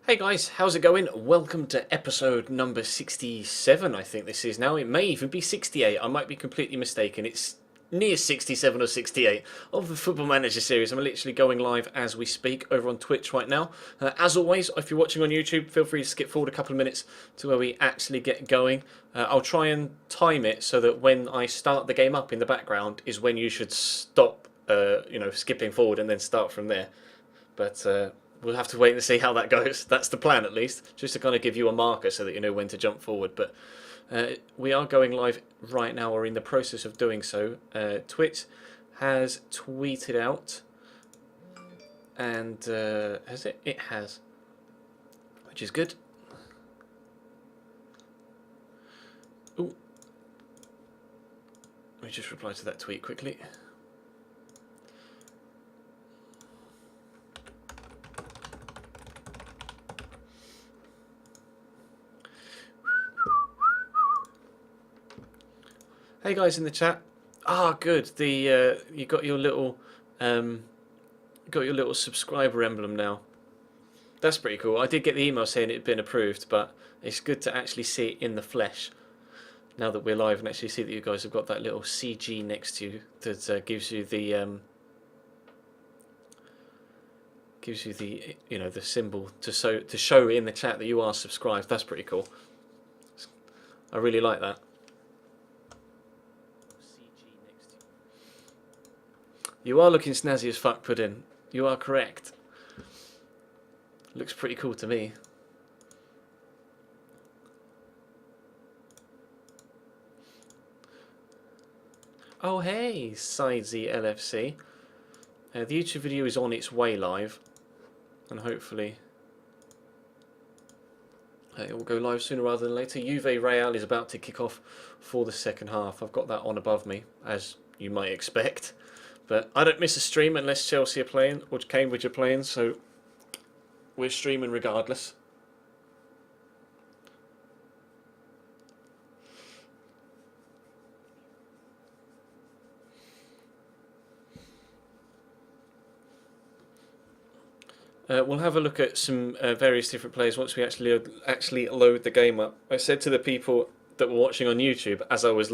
Hey guys, how's it going? Welcome to episode number 67, I think this is now. It may even be 68, I might be completely mistaken. It's near 67 or 68 of the Football Manager series. I'm literally going live as we speak over on Twitch right now. As always, if you're watching on YouTube, feel free to skip forward a couple of minutes to where we actually get going. I'll try and time it so that when I start the game up in the background is when you should stop, skipping forward and then start from there. But we'll have to wait and see how that goes. That's the plan, at least, just to kind of give you a marker so that you know when to jump forward. But we are going live right now, or in the process of doing so. Twitch has tweeted out, and has it? It has, which is good. Ooh. Let me just reply to that tweet quickly. Hey guys in the chat. Good. The you got your little subscriber emblem now. That's pretty cool. I did get the email saying it had been approved, but it's good to actually see it in the flesh now that we're live and actually see that you guys have got that little CG next to you that gives you the the symbol to show in the chat that you are subscribed. That's pretty cool. I really like that. You are looking snazzy as fuck, Puddin. You are correct. Looks pretty cool to me. Oh hey, Sidesy LFC. The YouTube video is on its way live, and hopefully it will go live sooner rather than later. Juve Real is about to kick off for the second half. I've got that on above me, as you might expect. But I don't miss a stream unless Chelsea are playing or Cambridge are playing, so we're streaming regardless. We'll have a look at some various different players once we actually load the game up. I said to the people that were watching on YouTube as I was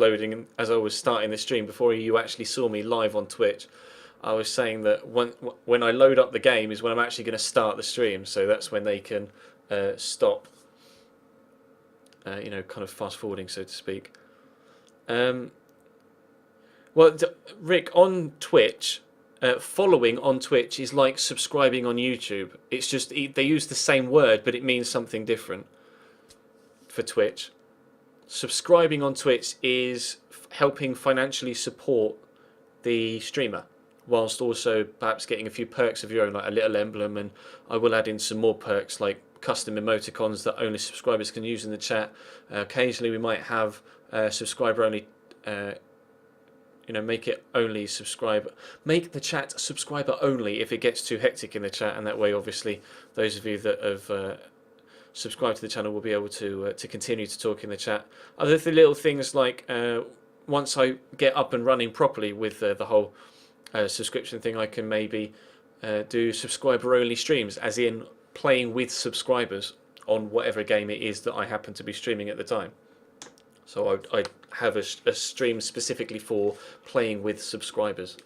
starting the stream before you actually saw me live on Twitch, I was saying that when I load up the game is when I'm actually going to start the stream, so that's when they can stop, kind of fast forwarding, so to speak. Well, Rick, on Twitch, following on Twitch is like subscribing on YouTube. It's just they use the same word, but it means something different for Twitch. Subscribing on Twitch is helping financially support the streamer, whilst also perhaps getting a few perks of your own, like a little emblem, and I will add in some more perks like custom emoticons that only subscribers can use in the chat. Occasionally we might have subscriber only, make it only subscriber, make the chat subscriber only if it gets too hectic in the chat, and that way obviously those of you that have subscribe to the channel will be able to continue to talk in the chat. Other little things like once I get up and running properly with the whole subscription thing, I can maybe do subscriber only streams, as in playing with subscribers on whatever game it is that I happen to be streaming at the time. So I have a stream specifically for playing with subscribers.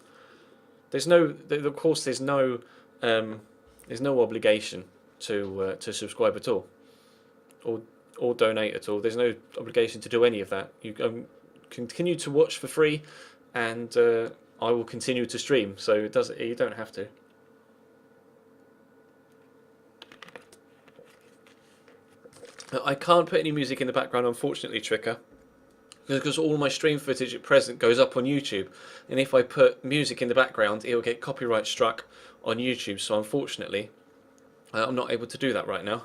There's no obligation to subscribe at all, or donate at all. There's no obligation to do any of that. You continue to watch for free, and I will continue to stream. So you don't have to. I can't put any music in the background, unfortunately, Tricker, because all my stream footage at present goes up on YouTube, and if I put music in the background, it will get copyright struck on YouTube. So unfortunately, I'm not able to do that right now.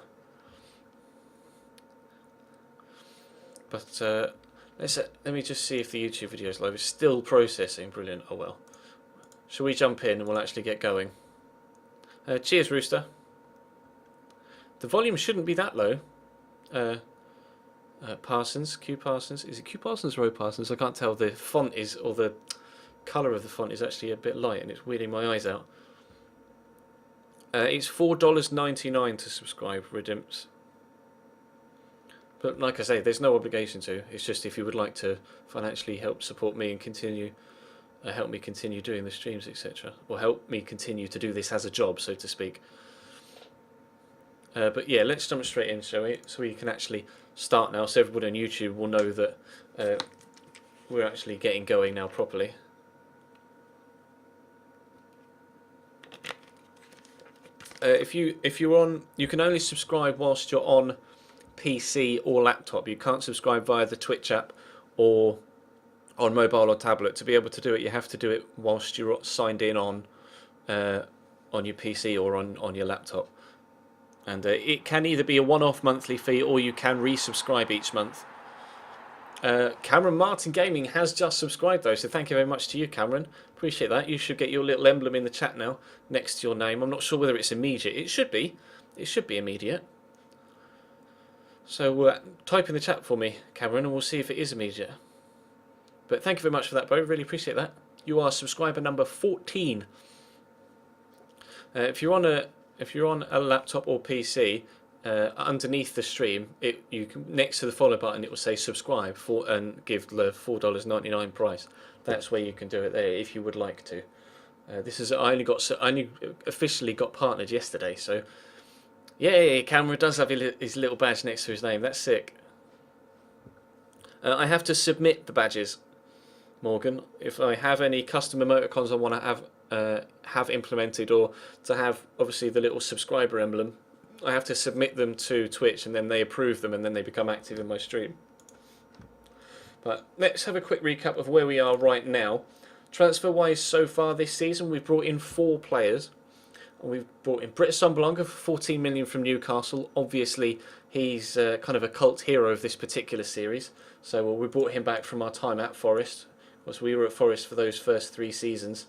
But let me just see if the YouTube video is live. It's still processing. Brilliant. Oh well. Shall we jump in and we'll actually get going? Cheers, Rooster. The volume shouldn't be that low. Parsons, Q Parsons. Is it Q Parsons or O Parsons? I can't tell. The font is, or the colour of the font is actually a bit light, and it's weirding my eyes out. It's $4.99 to subscribe, Redimps. But like I say, there's no obligation to. It's just if you would like to financially help support me and help me continue doing the streams, etc., or help me continue to do this as a job, so to speak. But yeah, let's jump straight in, shall we? So we can actually start now, so everybody on YouTube will know that we're actually getting going now properly. If you're on, you can only subscribe whilst you're on PC or laptop. You can't subscribe via the Twitch app or on mobile or tablet. To be able to do it, you have to do it whilst you're signed in on your PC or on your laptop. And it can either be a one-off monthly fee or you can resubscribe each month. Cameron Martin Gaming has just subscribed though, so thank you very much to you, Cameron. Appreciate that. You should get your little emblem in the chat now next to your name. I'm not sure whether it's immediate. It should be. It should be immediate. So type in the chat for me, Cameron, and we'll see if it is immediate. But thank you very much for that, bro. Really appreciate that. You are subscriber number 14. If you're on a laptop or PC, underneath the stream, you can, next to the follow button, it will say subscribe and give the $4.99 price. That's where you can do it there if you would like to. I only officially got partnered yesterday, so. Yeah, Cameron does have his little badge next to his name. That's sick. I have to submit the badges, Morgan. If I have any custom emoticons I want to have implemented, or to have obviously the little subscriber emblem, I have to submit them to Twitch, and then they approve them, and then they become active in my stream. But let's have a quick recap of where we are right now. Transfer-wise, so far this season, we've brought in 4 players. We've brought in Britt Assombalonga for 14 million from Newcastle. Obviously, he's kind of a cult hero of this particular series. So we brought him back from our time at Forest. Because we were at Forest for those first 3 seasons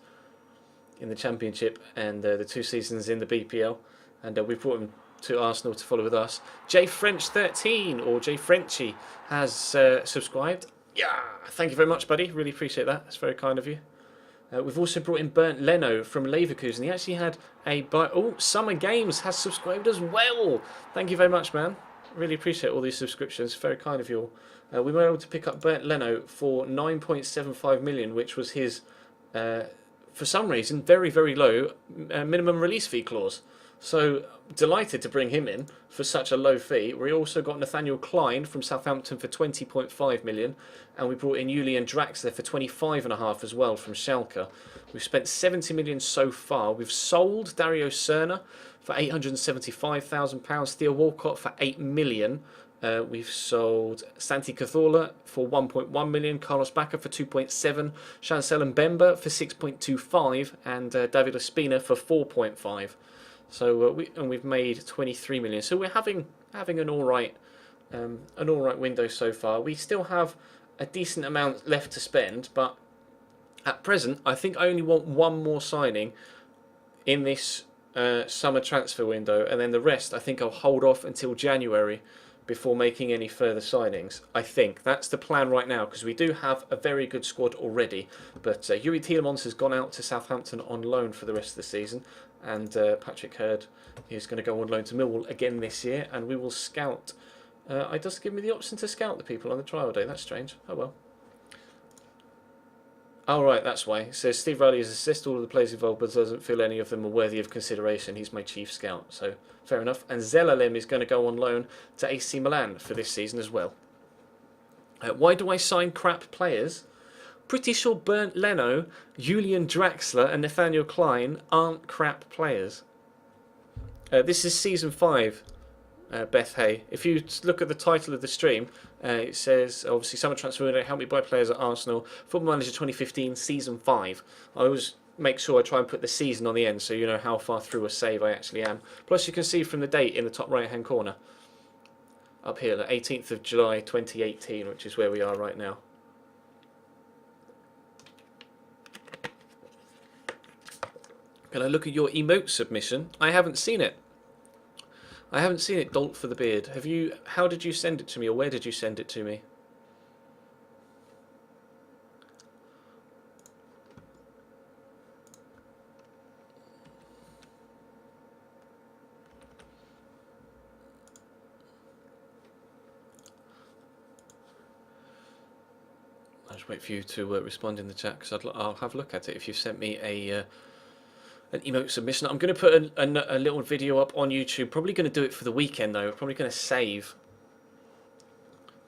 in the Championship and the 2 seasons in the BPL. And we brought him to Arsenal to follow with us. J French 13 or J Frenchy has subscribed. Yeah, thank you very much, buddy. Really appreciate that. That's very kind of you. We've also brought in Bernd Leno from Leverkusen. He actually had Summer Games has subscribed as well. Thank you very much, man. Really appreciate all these subscriptions. Very kind of you all. We were able to pick up Bernd Leno for 9.75 million, which was his, for some reason, very, very low minimum release fee clause. So delighted to bring him in for such a low fee. We also got Nathaniel Klein from Southampton for 20.5 million, and we brought in Julian Draxler for 25.5 as well from Schalke. We've spent 70 million so far. We've sold Dario Serna for £875,000, Theo Walcott for 8 million. We've sold Santi Cazorla for 1.1 million, Carlos Bacca for 2.7, Chancel Mbemba for 6.25, and David Ospina for 4.5. So we've made 23 million. So we're having an all right window so far. We still have a decent amount left to spend, but at present I think I only want one more signing in this summer transfer window, and then the rest I think I'll hold off until January before making any further signings. I think that's the plan right now, because we do have a very good squad already. But Yuri Tielemans has gone out to Southampton on loan for the rest of the season, and Patrick Hurd is going to go on loan to Millwall again this year, and we will scout. It does give me the option to scout the people on the trial day. That's strange. Oh well. Oh right, that's why. It says Steve Riley has assessed all of the players involved, but doesn't feel any of them are worthy of consideration. He's my chief scout, so fair enough. And Zelalem is going to go on loan to AC Milan for this season as well. Why do I sign crap players? Pretty sure Bernd Leno, Julian Draxler and Nathaniel Klein aren't crap players. This is Season 5, Beth Hay. If you look at the title of the stream, it says, obviously, summer transfer window, help me buy players at Arsenal, Football Manager 2015, Season 5. I always make sure I try and put the season on the end so you know how far through a save I actually am. Plus, you can see from the date in the top right-hand corner, up here, the 18th of July 2018, which is where we are right now. Can I look at your emote submission? I haven't seen it. I haven't seen it, Dolt for the Beard. Have you? How did you send it to me, or where did you send it to me? I'll just wait for you to respond in the chat because I'll have a look at it if you've sent me an emote submission. I'm going to put a little video up on YouTube. Probably going to do it for the weekend though. Probably going to save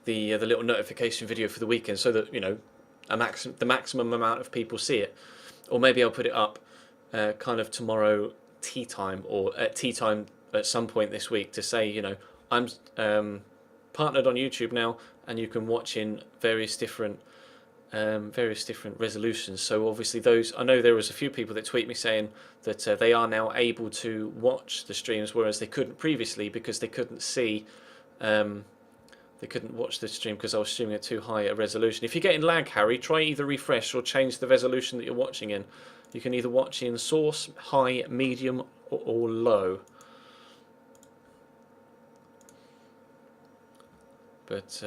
the little notification video for the weekend so that, you know, the maximum amount of people see it. Or maybe I'll put it up kind of tomorrow tea time, or at tea time at some point this week, to say, you know, I'm partnered on YouTube now, and you can watch in various different resolutions. So obviously those, I know there was a few people that tweet me saying that they are now able to watch the streams, whereas they couldn't previously because they couldn't see. They couldn't watch the stream because I was streaming at too high a resolution. If you're getting lag, Harry, try either refresh or change the resolution that you're watching in. You can either watch in source, high, medium, or low. But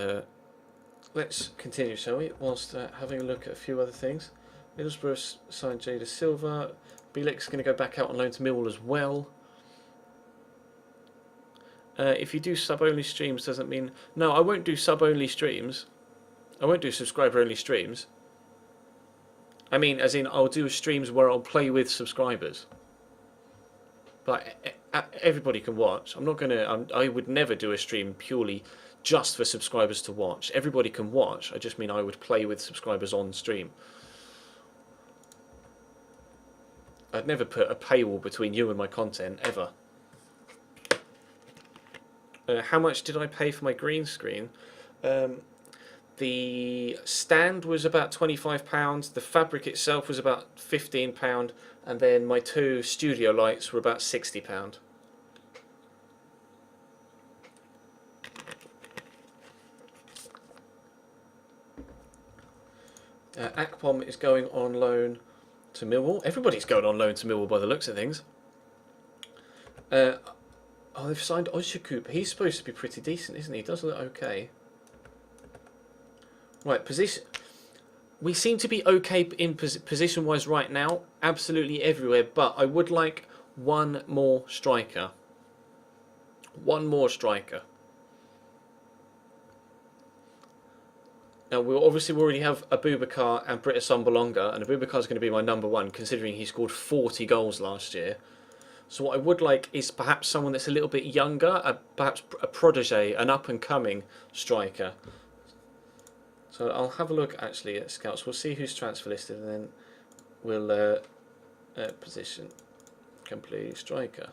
let's continue, shall we? Whilst having a look at a few other things. Middlesbrough signed Jada Silva. Bielik's going to go back out on loan to Millwall as well. If you do sub-only streams, doesn't mean... No, I won't do sub-only streams. I won't do subscriber-only streams. I mean, as in, I'll do streams where I'll play with subscribers. But everybody can watch. I'm not going to... I would never do a stream purely just for subscribers to watch. Everybody can watch. I just mean I would play with subscribers on stream. I'd never put a paywall between you and my content, ever. How much did I pay for my green screen? The stand was about £25, the fabric itself was about £15, and then my 2 studio lights were about £60. Akpom is going on loan to Millwall. Everybody's going on loan to Millwall by the looks of things. Oh, they've signed Ozyakup. He's supposed to be pretty decent, isn't he? Does look okay. Right, position. We seem to be okay in position-wise right now. Absolutely everywhere. But I would like one more striker. One more striker. Now, we already have Abubakar and Britta Sombolonga. And Abubakar's going to be my number one, considering he scored 40 goals last year. So what I would like is perhaps someone that's a little bit younger, perhaps a protege, an up-and-coming striker. So I'll have a look actually at scouts. We'll see who's transfer listed, and then we'll position complete striker.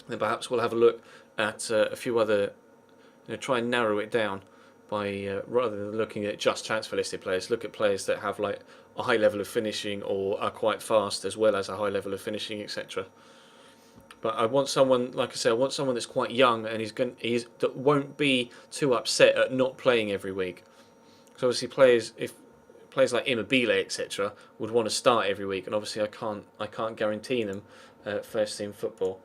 Then perhaps we'll have a look at a few other, try and narrow it down by rather than looking at just transfer listed players. Look at players that have like a high level of finishing or are quite fast, as well as a high level of finishing, etc. But I want someone, like I say, I want someone that's quite young and that won't be too upset at not playing every week. Because obviously players like Immobile, etc., would want to start every week, and obviously I can't guarantee them first team football.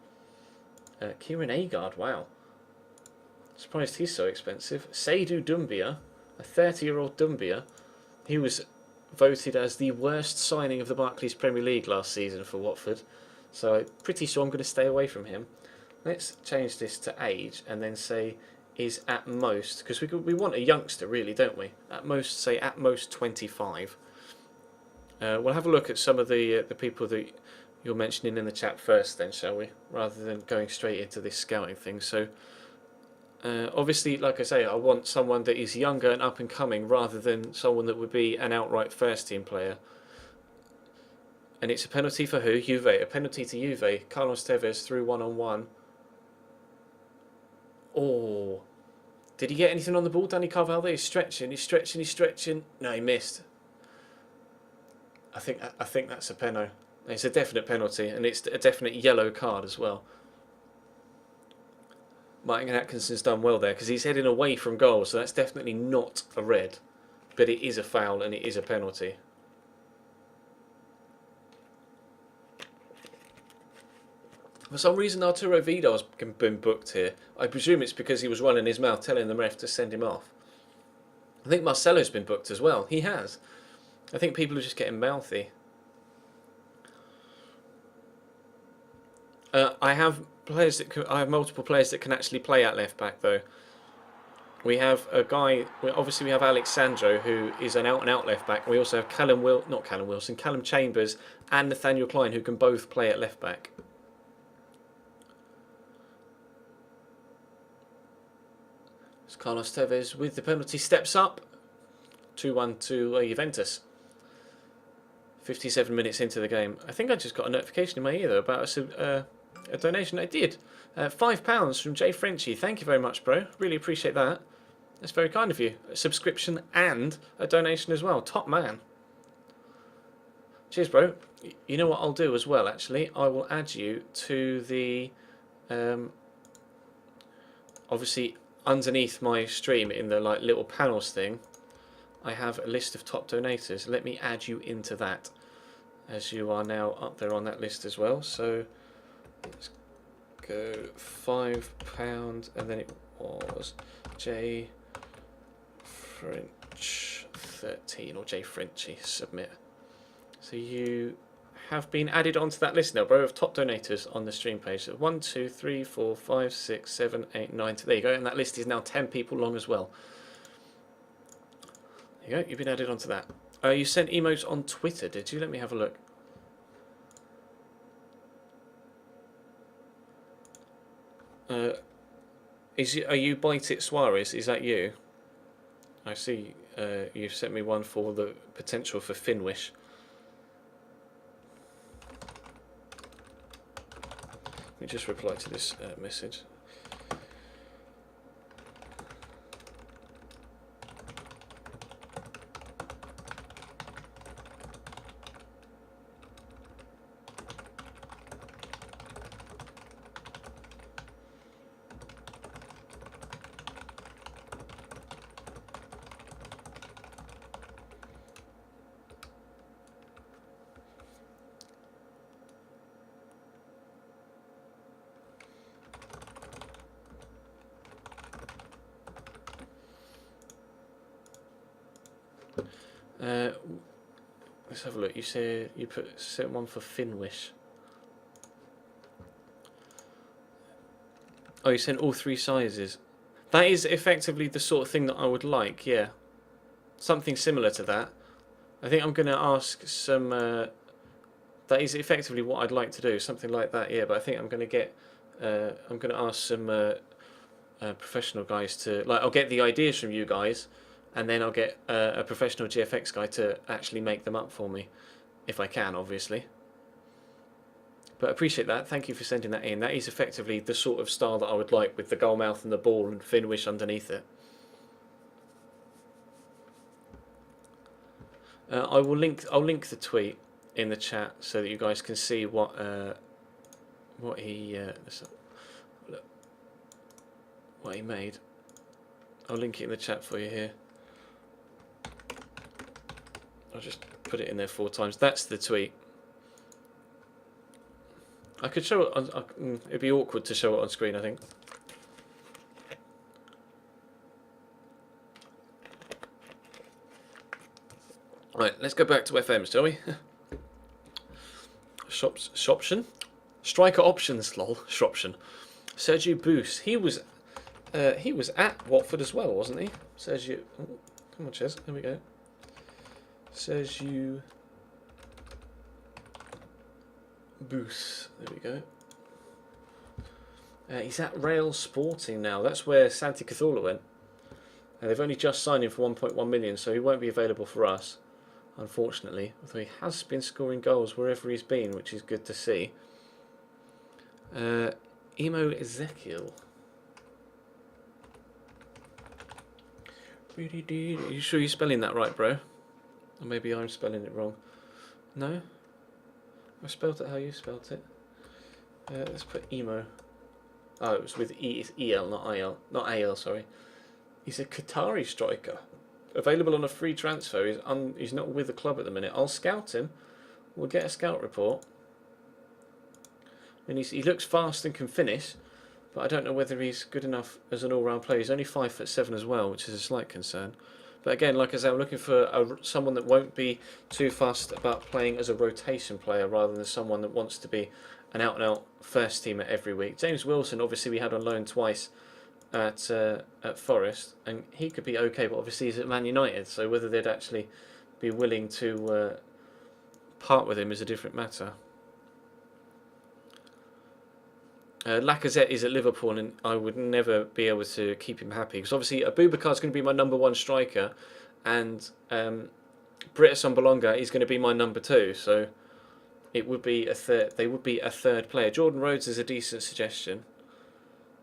Kieran Agard, wow, surprised he's so expensive. Seydou Doumbia, a 30-year-old Doumbia, he was voted as the worst signing of the Barclays Premier League last season for Watford. So I'm pretty sure I'm going to stay away from him. Let's change this to age and then say is at most, because we want a youngster really, don't we? At most, say at most 25. We'll have a look at some of the people that you're mentioning in the chat first then, shall we? Rather than going straight into this scouting thing. So obviously, like I say, I want someone that is younger and up and coming rather than someone that would be an outright first team player. And it's a penalty for who? Juve. A penalty to Juve. Carlos Tevez through one-on-one. Oh. Did he get anything on the ball? Danny Carvalho is stretching. He's stretching. He's stretching. No, he missed. I think that's a penalty. It's a definite penalty, and it's a definite yellow card as well. Martin Atkinson's done well there because he's heading away from goal, so that's definitely not a red. But it is a foul and it is a penalty. For some reason, Arturo Vidal's been booked here. I presume it's because he was running his mouth telling the ref to send him off. I think Marcelo's been booked as well. He has. I think people are just getting mouthy. I have multiple players that can actually play at left back though. We have a guy. Obviously, we have Alexandro, who is an out-and-out left back. We also have Callum Chambers, and Nathaniel Klein, who can both play at left back. As Carlos Tevez with the penalty steps up, 2-1 to Juventus. 57 minutes into the game. I think I just got a notification in my ear though about a donation. I did. £5 from Jay Frenchy. Thank you very much, bro. Really appreciate that. That's very kind of you. A subscription and a donation as well. Top man. Cheers, bro. You know what I'll do as well, actually? I will add you to the... obviously, underneath my stream in the little panels thing, I have a list of top donators. Let me add you into that, as you are now up there on that list as well. So let's go £5, and then it was J French 13 or J Frenchy. Submit. So you have been added onto that list now, bro, of top donators on the stream page. So 1, 2, 3, 4, 5, 6, 7, 8, 9. There you go, and that list is now 10 people long as well. There you go, you've been added onto that. You sent emotes on Twitter, did you? Let me have a look. Are you Bite It Suarez? Is that you? I see you've sent me one for the potential for Finwish. Let me just reply to this message. Let's have a look. You said you sent one for Finwish. Oh, you sent all 3 sizes. That is effectively the sort of thing that I would like, yeah. Something similar to that. I think I'm going to ask some... that is effectively what I'd like to do, something like that, yeah. But I think I'm going to get... I'm going to ask some professional guys to... I'll get the ideas from you guys, and then I'll get a professional GFX guy to actually make them up for me, if I can, obviously. But I appreciate that. Thank you for sending that in. That is effectively the sort of style that I would like, with the goal mouth and the ball and Finwish underneath it. I'll link the tweet in the chat so that you guys can see what he made. I'll link it in the chat for you here. I'll just put it in there 4 times. That's the tweet. I could show it on... it'd be awkward to show it on screen, I think. Right, let's go back to FMs, shall we? Shoption? Striker options, lol. Shroption. Sergio Boos. He was at Watford as well, wasn't he? Sergio... Oh, come on, Ches. There we go. Sergio Boos. There we go. He's at Rail Sporting now. That's where Santi Cazorla went. They've only just signed him for 1.1 million, so he won't be available for us, unfortunately. Although he has been scoring goals wherever he's been, which is good to see. Emo Ezekiel. Are you sure you're spelling that right, bro? Or maybe I'm spelling it wrong. No? I spelled it how you spelled it. Let's put emo. Oh, it was with E. It's EL, not IL. Not AL, sorry. He's a Qatari striker. Available on a free transfer. He's not with the club at the minute. I'll scout him. We'll get a scout report. And he looks fast and can finish, but I don't know whether he's good enough as an all-round player. He's only 5'7" as well, which is a slight concern. But again, like I said, I'm looking for someone that won't be too fussed about playing as a rotation player, rather than someone that wants to be an out-and-out first teamer every week. James Wilson, obviously we had on loan twice at Forest, and he could be okay, but obviously he's at Man United, so whether they'd actually be willing to part with him is a different matter. Lacazette is at Liverpool, and I would never be able to keep him happy, because obviously Abubakar's going to be my number one striker, and Britta Sombolonga is going to be my number two, so it would be a third. They would be a third player. Jordan Rhodes is a decent suggestion.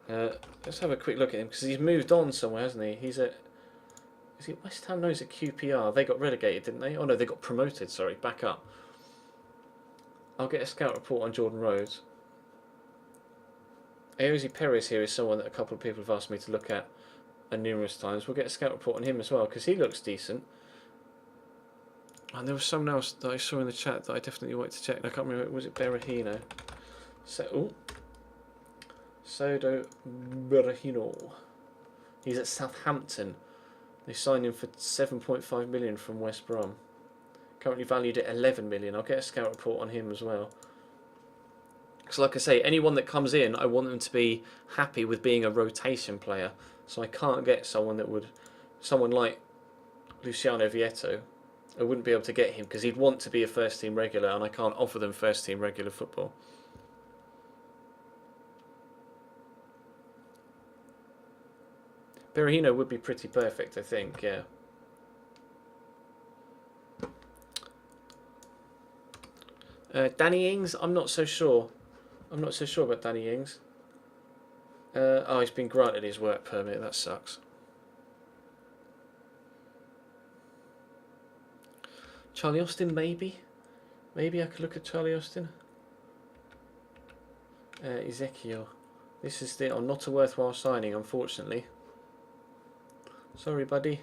Let's have a quick look at him, because he's moved on somewhere, hasn't he? Is he at West Ham? No, he's at QPR. They got relegated, didn't they? Oh no, they got promoted. Sorry, back up. I'll get a scout report on Jordan Rhodes. Ayoze Perez here is someone that a couple of people have asked me to look at numerous times. We'll get a scout report on him as well, because he looks decent. And there was someone else that I saw in the chat that I definitely wanted to check. I can't remember. Was it Berahino? Sodo Berahino. He's at Southampton. They signed him for 7.5 million from West Brom. Currently valued at 11 million. I'll get a scout report on him as well. Because like I say, anyone that comes in, I want them to be happy with being a rotation player. So I can't get someone like Luciano Vietto. I wouldn't be able to get him because he'd want to be a first team regular, and I can't offer them first team regular football. Berahino would be pretty perfect, I think, yeah. Danny Ings, I'm not so sure. I'm not so sure about Danny Ings. Oh, he's been granted his work permit. That sucks. Charlie Austin, maybe. Maybe I could look at Charlie Austin. Ezekiel. This is not a worthwhile signing, unfortunately. Sorry, buddy.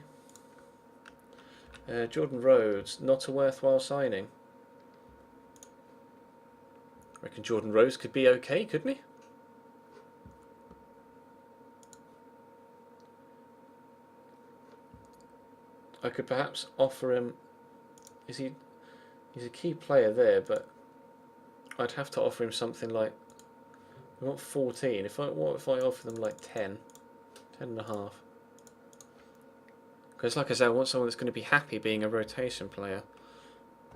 Jordan Rhodes, not a worthwhile signing. I reckon Jordan Rhodes could be okay, couldn't he? I could perhaps offer him. He's a key player there, but I'd have to offer him something like, we want 14. What if I offer them like 10 and a half? Because like I said, I want someone that's going to be happy being a rotation player.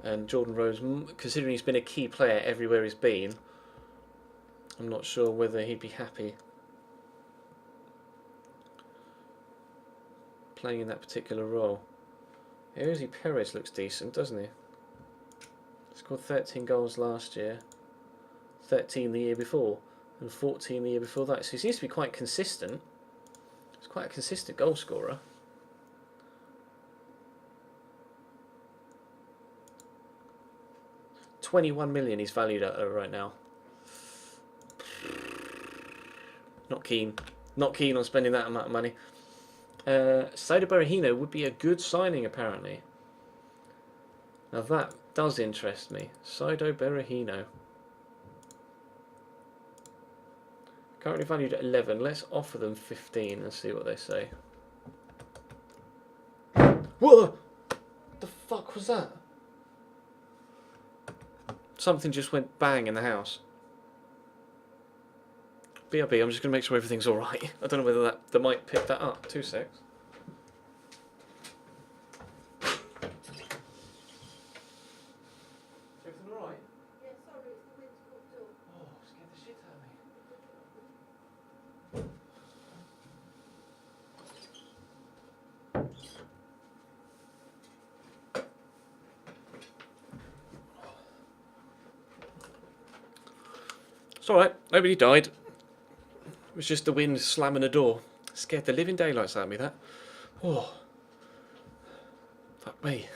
And Jordan Rhodes, considering he's been a key player everywhere he's been, I'm not sure whether he'd be happy playing in that particular role. Ayoze Perez looks decent, doesn't he? Scored 13 goals last year, 13 the year before, and 14 the year before that. So he seems to be quite consistent. He's quite a consistent goal scorer. £21 million he's valued at right now. Not keen. Not keen on spending that amount of money. Sodo Berahino would be a good signing, apparently. Now that does interest me. Sodo Berahino. Currently valued at 11. Let's offer them 15 and see what they say. What the fuck was that? Something just went bang in the house. BRB, I'm just going to make sure everything's alright. I don't know whether the mic picked that up. 2 secs. Everything alright? Yeah, sorry, it's the wind's popped up. Oh, scared the shit out of me. It's alright, nobody died. It was just the wind slamming the door. Scared the living daylights out of me, that. Oh. Fuck me.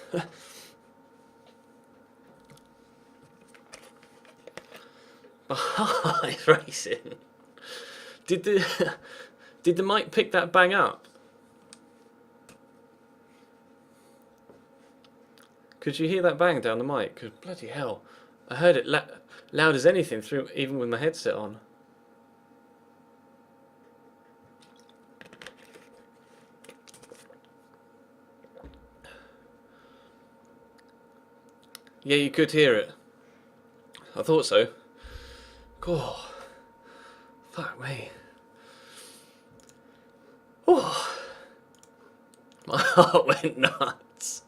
It's racing. Did the mic pick that bang up? Could you hear that bang down the mic? 'Cause bloody hell, I heard it loud as anything through, even with my headset on. Yeah, you could hear it. I thought so. God, fuck me. My heart went nuts.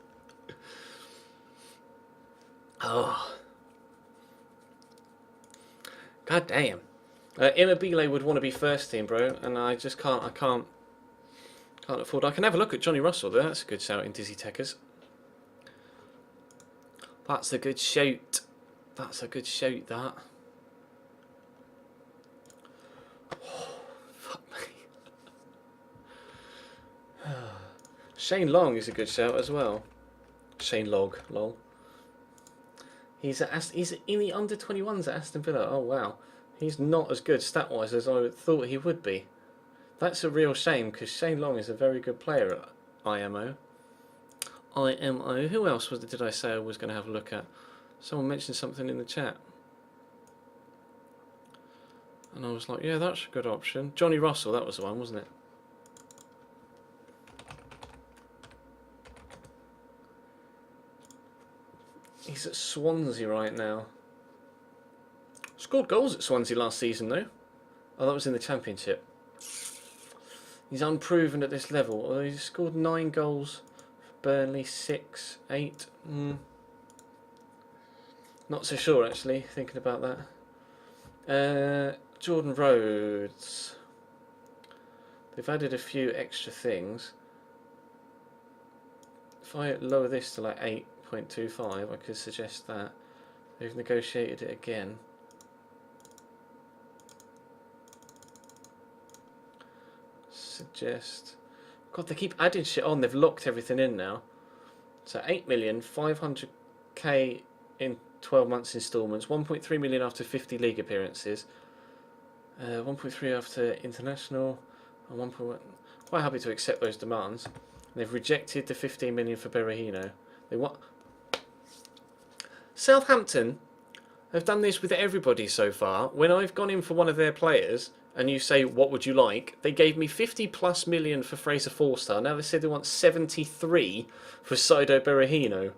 Oh. God damn. Immobile would want to be first team, bro, and I just can't. I can't afford. I can have a look at Johnny Russell though. That's a good shout in Dizzy Techers. That's a good shout. That's a good shout. That. Oh, fuck me. Shane Long is a good shout as well. Shane Log, lol. He's in the under 21s at Aston Villa. Oh wow, he's not as good stat wise as I thought he would be. That's a real shame because Shane Long is a very good player at IMO. IMO. Who else did I say I was going to have a look at? Someone mentioned something in the chat. And I was like, yeah, that's a good option. Johnny Russell, that was the one, wasn't it? He's at Swansea right now. Scored goals at Swansea last season, though. Oh, that was in the Championship. He's unproven at this level. Although he's scored 9 goals for Burnley, 6, 8. Not so sure, actually, thinking about that. Jordan Rhodes. They've added a few extra things. If I lower this to like 8.25, I could suggest that. They've negotiated it again. Suggest. God, they keep adding shit on. They've locked everything in now. So 8,500,000 in 12 months instalments, 1.3 million after 50 league appearances, 1.3 after international, and 1. Quite happy to accept those demands. They've rejected the 15 million for Berahino. They want. Southampton have done this with everybody so far. When I've gone in for one of their players, and you say, what would you like? They gave me 50+ million for Fraser Forster. Now they said they want 73 for Saido Berahino.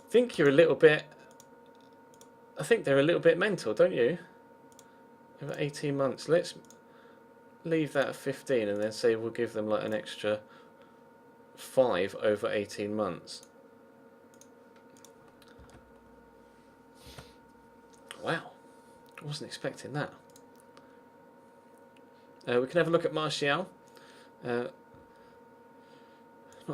I think they're a little bit mental, don't you? Over 18 months. Let's leave that at 15 and then say we'll give them like an extra 5 over 18 months. Wow. I wasn't expecting that. We can have a look at Martial. Not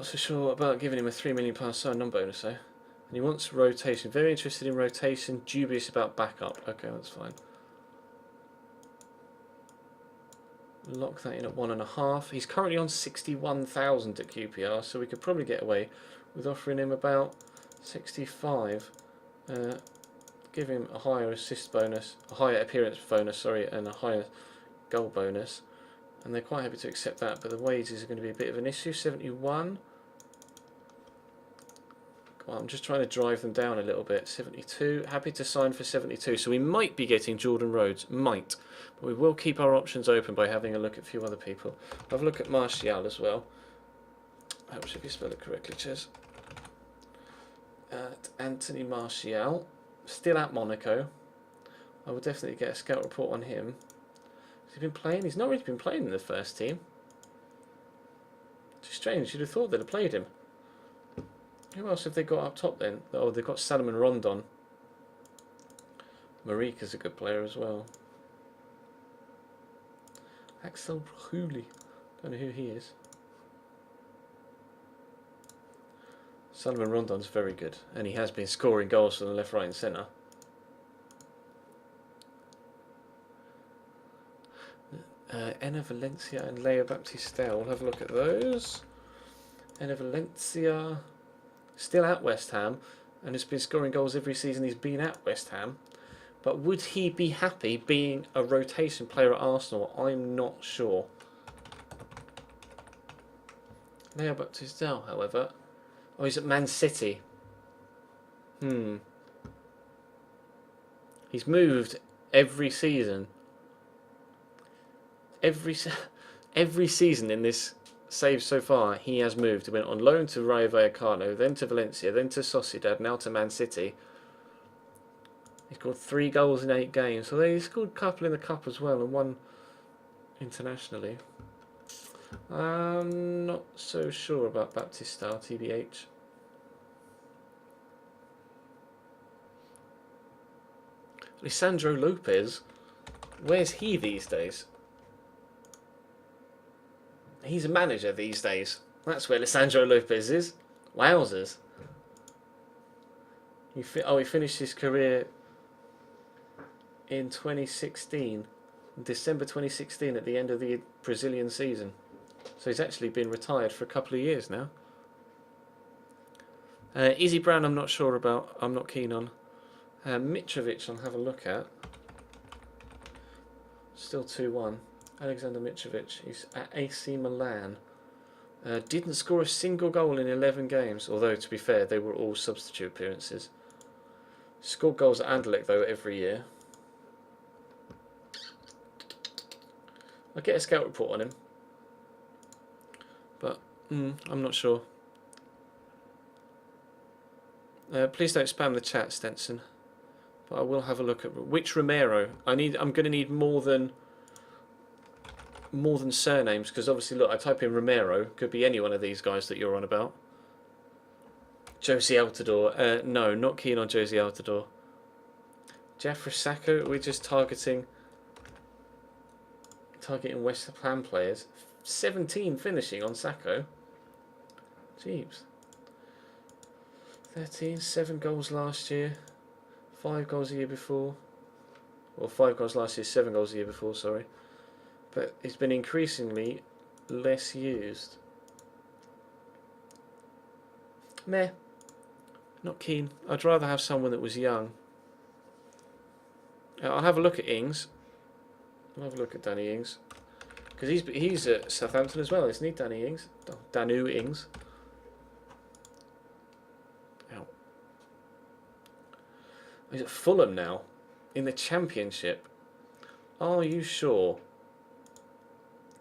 so sure about giving him a £3 million sign-on bonus though. And he wants rotation. Very interested in rotation. Dubious about backup. Okay, that's fine. Lock that in at 1.5. He's currently on 61,000 at QPR, so we could probably get away with offering him about 65. Give him a higher assist bonus, a higher appearance bonus, sorry, and a higher goal bonus. And they're quite happy to accept that, but the wages are going to be a bit of an issue. 71. Well, I'm just trying to drive them down a little bit. 72. Happy to sign for 72. So we might be getting Jordan Rhodes. Might. But we will keep our options open by having a look at a few other people. Have a look at Martial as well. I hope if you spell it correctly, Ches. At Anthony Martial. Still at Monaco. I will definitely get a scout report on him. Has he been playing? He's not really been playing in the first team. It's strange. You'd have thought they'd have played him. Who else have they got up top then? Oh, they've got Salomon Rondon. Marika's a good player as well. Axel Hooley. Don't know who he is. Salomon Rondon's very good, and he has been scoring goals from the left, right, and centre. Enna Valencia and Leo Baptiste. We'll have a look at those. Enna Valencia. Still at West Ham and has been scoring goals every season he's been at West Ham. But would he be happy being a rotation player at Arsenal? I'm not sure. Leo Baptiste, however. Oh, he's at Man City. He's moved every season. Every season in this save so far, he has moved. He went on loan to Rayo Vallecano, then to Valencia, then to Sociedad, now to Man City. He scored 3 goals in 8 games. So he scored a couple in the cup as well, and 1 internationally. I'm not so sure about Baptista, TBH. Lisandro Lopez, where's he these days? He's a manager these days. That's where Lisandro Lopez is. Wowzers. He finished his career in 2016, December 2016, at the end of the Brazilian season. So he's actually been retired for a couple of years now. Izzy Brown, I'm not sure about. I'm not keen on. Mitrovic, I'll have a look at. Still 2-1. Alexander Mitrovic, he's at AC Milan. Didn't score a single goal in 11 games, although, to be fair, they were all substitute appearances. Scored goals at Anderlecht, though, every year. I'll get a scout report on him. But, I'm not sure. Please don't spam the chat, Stenson. But I will have a look at which Romero. I'm going to need more than surnames, because obviously, look, I type in Romero, could be any one of these guys that you're on about. Josie Altidore, no, not keen on Josie Altidore. Jeffrey Sacco, we're just targeting West Ham players. 17 finishing on Sacco. Jeeps. 13, 7 goals last year, 5 goals a year before. Well, 5 goals last year, 7 goals a year before, sorry. But it's been increasingly less used. Meh. Not keen. I'd rather have someone that was young. I'll have a look at Ings. I'll have a look at Danny Ings. Because he's at Southampton as well, isn't he, Danny Ings? Danu Ings. Ow. He's at Fulham now, in the Championship. Are you sure?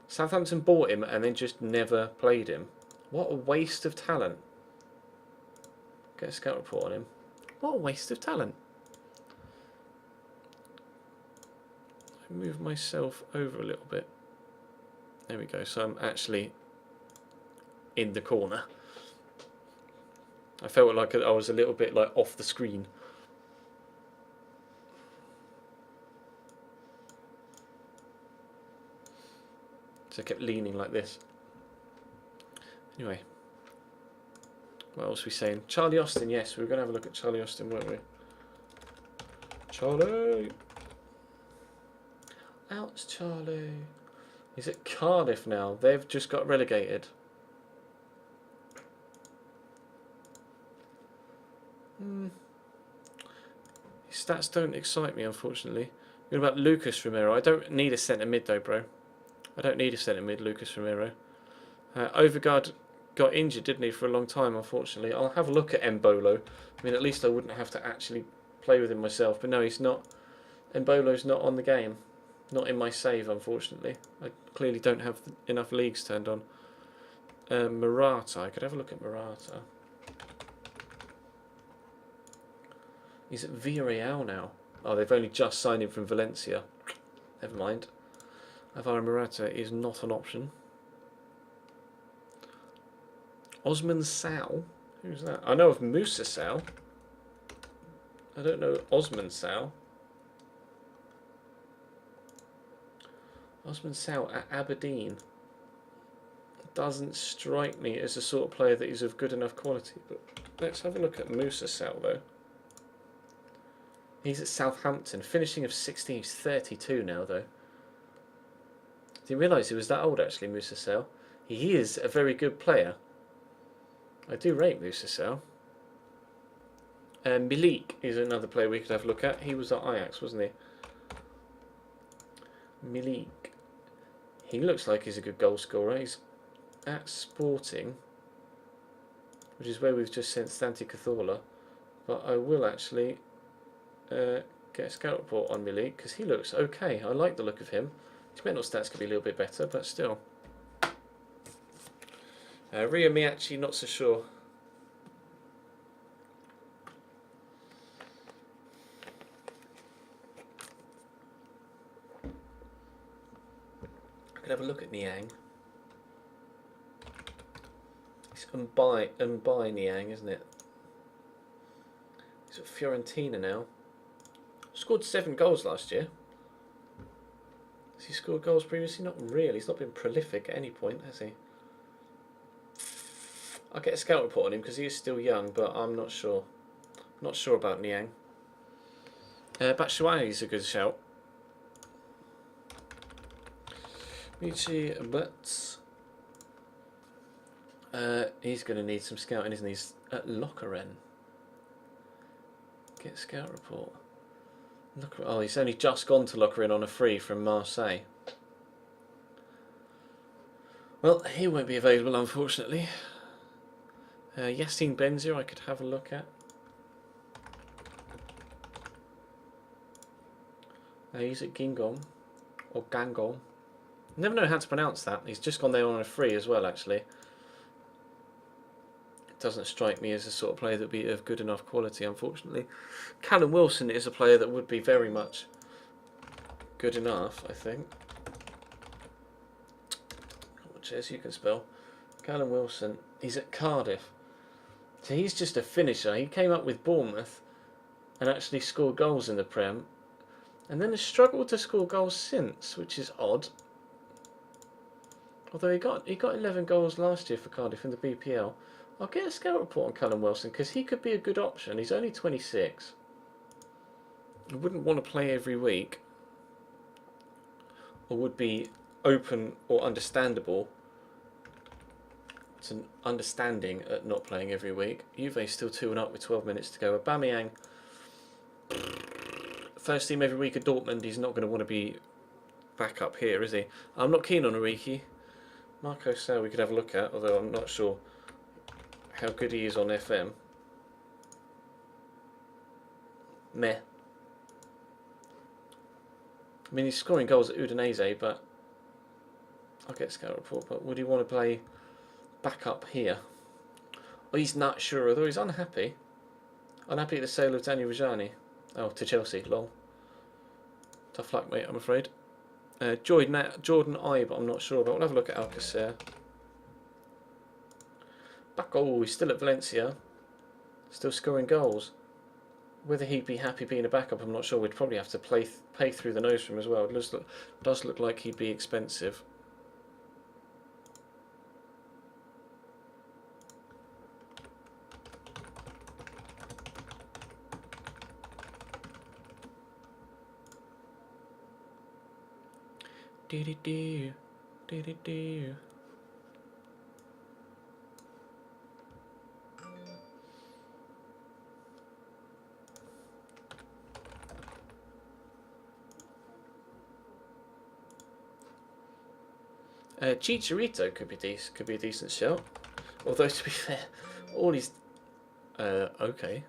Southampton bought him and then just never played him. What a waste of talent. Get a scout report on him. What a waste of talent. I move myself over a little bit. There we go. So I'm actually in the corner. I felt like I was a little bit like off the screen. So I kept leaning like this. Anyway. What else are we saying? Charlie Austin, yes. We were going to have a look at Charlie Austin, weren't we? Charlie! Outs, Charlie. He's at Cardiff now. They've just got relegated. His stats don't excite me, unfortunately. What about Lucas Romero? I don't need a centre mid, though, bro. I don't need a centre mid, Lucas Romero. Overgaard got injured, didn't he, for a long time, unfortunately. I'll have a look at Mbolo. I mean, at least I wouldn't have to actually play with him myself. But no, he's not. Mbolo's not on the game. Not in my save, unfortunately. I clearly don't have enough leagues turned on. Murata. I could have a look at Murata. He's at Villarreal now. Oh, they've only just signed him from Valencia. Never mind. Alvaro Morata is not an option. Osman Sal? Who's that? I know of Musa Sal. I don't know Osman Sal. Osman Sal at Aberdeen. Doesn't strike me as the sort of player that is of good enough quality. But let's have a look at Musa Sal, though. He's at Southampton, finishing of 16. He's 32 now, though. Didn't realise he was that old, actually, Musa Sal. He is a very good player. I do rate Musa Sal. Milik is another player we could have a look at. He was at Ajax, wasn't he? Milik. He looks like he's a good goal scorer. He's at Sporting, which is where we've just sent Stanti Cazorla. But I will actually get a scout report on Milik, because he looks okay. I like the look of him. His mental stats could be a little bit better, but still. Ria Miyachi, not so sure. I could have a look at Niang. It's Niang, isn't it? He's at Fiorentina now. Scored 7 goals last year. Has he scored goals previously? Not really. He's not been prolific at any point, has he? I'll get a scout report on him because he is still young, but I'm not sure. Not sure about Niang. Batshuayi is a good shout. Michi, but he's going to need some scouting, isn't he? He's at Lokeren. Get a scout report. Oh, he's only just gone to Lokeren on a free from Marseille. Well, he won't be available, unfortunately. Yassine Benzia I could have a look at. He's at Gingom, or Gangom. Never know how to pronounce that. He's just gone there on a free as well, actually. It doesn't strike me as the sort of player that would be of good enough quality, unfortunately. Callum Wilson is a player that would be very much good enough, I think. Cheers, you can spell. Callum Wilson, he's at Cardiff. So he's just a finisher. He came up with Bournemouth and actually scored goals in the Prem. And then has struggled to score goals since, which is odd. Although he got 11 goals last year for Cardiff in the BPL. I'll get a scout report on Callum Wilson because he could be a good option. He's only 26. I wouldn't want to play every week, or would be open or understandable to understanding at not playing every week. Juve still 2-up with 12 minutes to go. Aubameyang, first team every week at Dortmund. He's not going to want to be back up here, is he? I'm not keen on Origi. Marco Sal we could have a look at, although I'm not sure how good he is on FM. Meh. I mean, he's scoring goals at Udinese, but I'll get a scout report. But would he want to play back up here? Oh, he's not sure, although he's unhappy. Unhappy at the sale of Daniel Rajani. Oh, to Chelsea, lol. Tough luck, mate, I'm afraid. Jordan Ibe, I'm not sure, but we'll have a look at Alcacer. Bako, he's still at Valencia. Still scoring goals. Whether he'd be happy being a backup, I'm not sure. We'd probably have to pay through the nose for him as well. It does look like he'd be expensive. Do-do-do, do-do-do. Chicharito could be a decent shout. Although to be fair, all he's okay.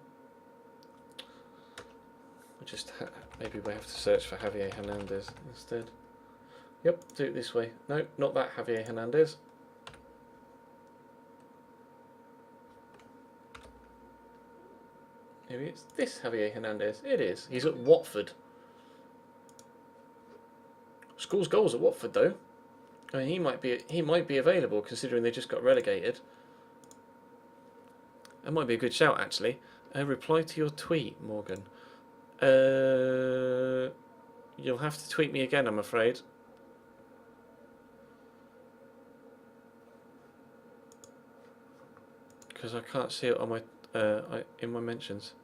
Maybe we have to search for Javier Hernandez instead. Yep, do it this way. No, not that Javier Hernandez. Maybe it's this Javier Hernandez. It is. He's at Watford. Scores goals at Watford though. I mean, he might be available considering they just got relegated. That might be a good shout actually. Reply to your tweet, Morgan. You'll have to tweet me again, I'm afraid. Because I can't see it on my in my mentions.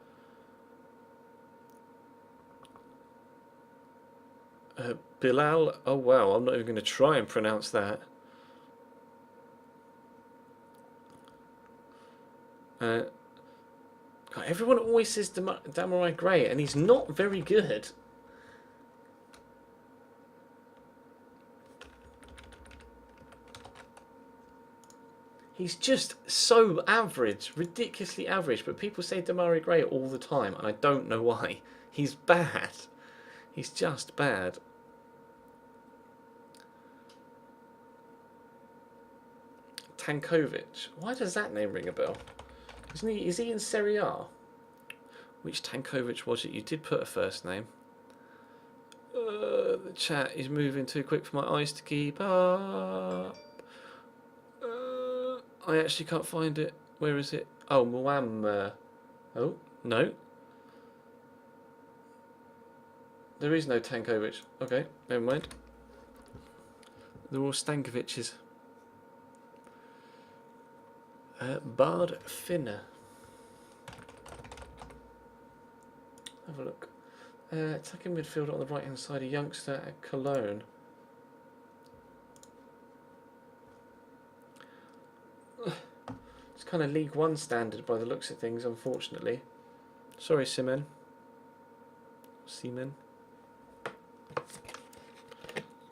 Bilal, oh wow, I'm not even going to try and pronounce that. God, everyone always says Damarai Gray, and he's not very good. He's just so average, ridiculously average, but people say Demarai Gray all the time, and I don't know why. He's bad. He's just bad. Tankovic. Why does that name ring a bell? Is he in Serie A? Which Tankovic was it? You did put a first name. The chat is moving too quick for my eyes to keep up. I actually can't find it. Where is it? Oh, Muammer. Oh, no. There is no Tankovic. Okay, never mind. They're all Stankovic's. Bard Finner. Have a look. Attacking midfielder on the right hand side, a youngster at Cologne. It's kind of League One standard by the looks of things, unfortunately. Sorry, Seaman.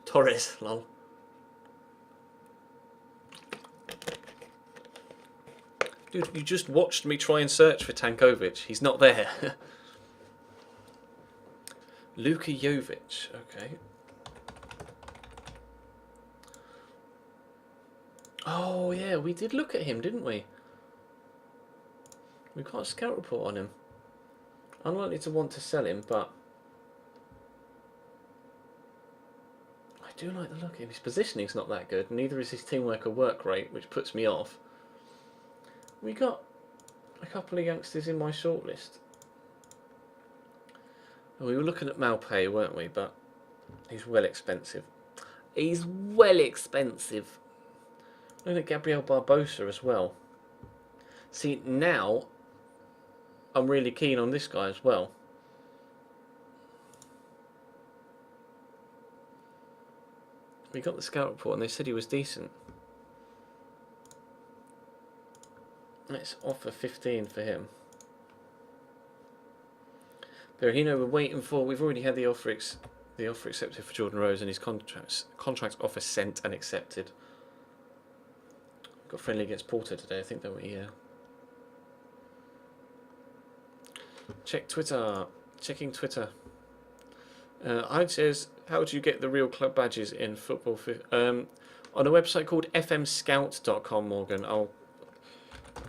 Torres, lol. Dude, you just watched me try and search for Tankovic. He's not there. Luka Jovic, okay. Oh, yeah, we did look at him, didn't we? We got a scout report on him. Unlikely to want to sell him, but I do like the look of him. His positioning's not that good, neither is his teamwork or work rate, which puts me off. We got a couple of youngsters in my shortlist. We were looking at Malpay, weren't we? But he's well expensive. He's well expensive. Looking at Gabriel Barbosa as well. See, now I'm really keen on this guy as well. We got the scout report and they said he was decent. Let's offer 15 for him. Berahino we're waiting for. We've already had the offer accepted for Jordan Rose and his contract offer sent and accepted. Got friendly against Porter today, I think, don't we? Yeah. Check Twitter. Checking Twitter. Hyde says, how do you get the real club badges in football? On a website called fmscout.com, Morgan. A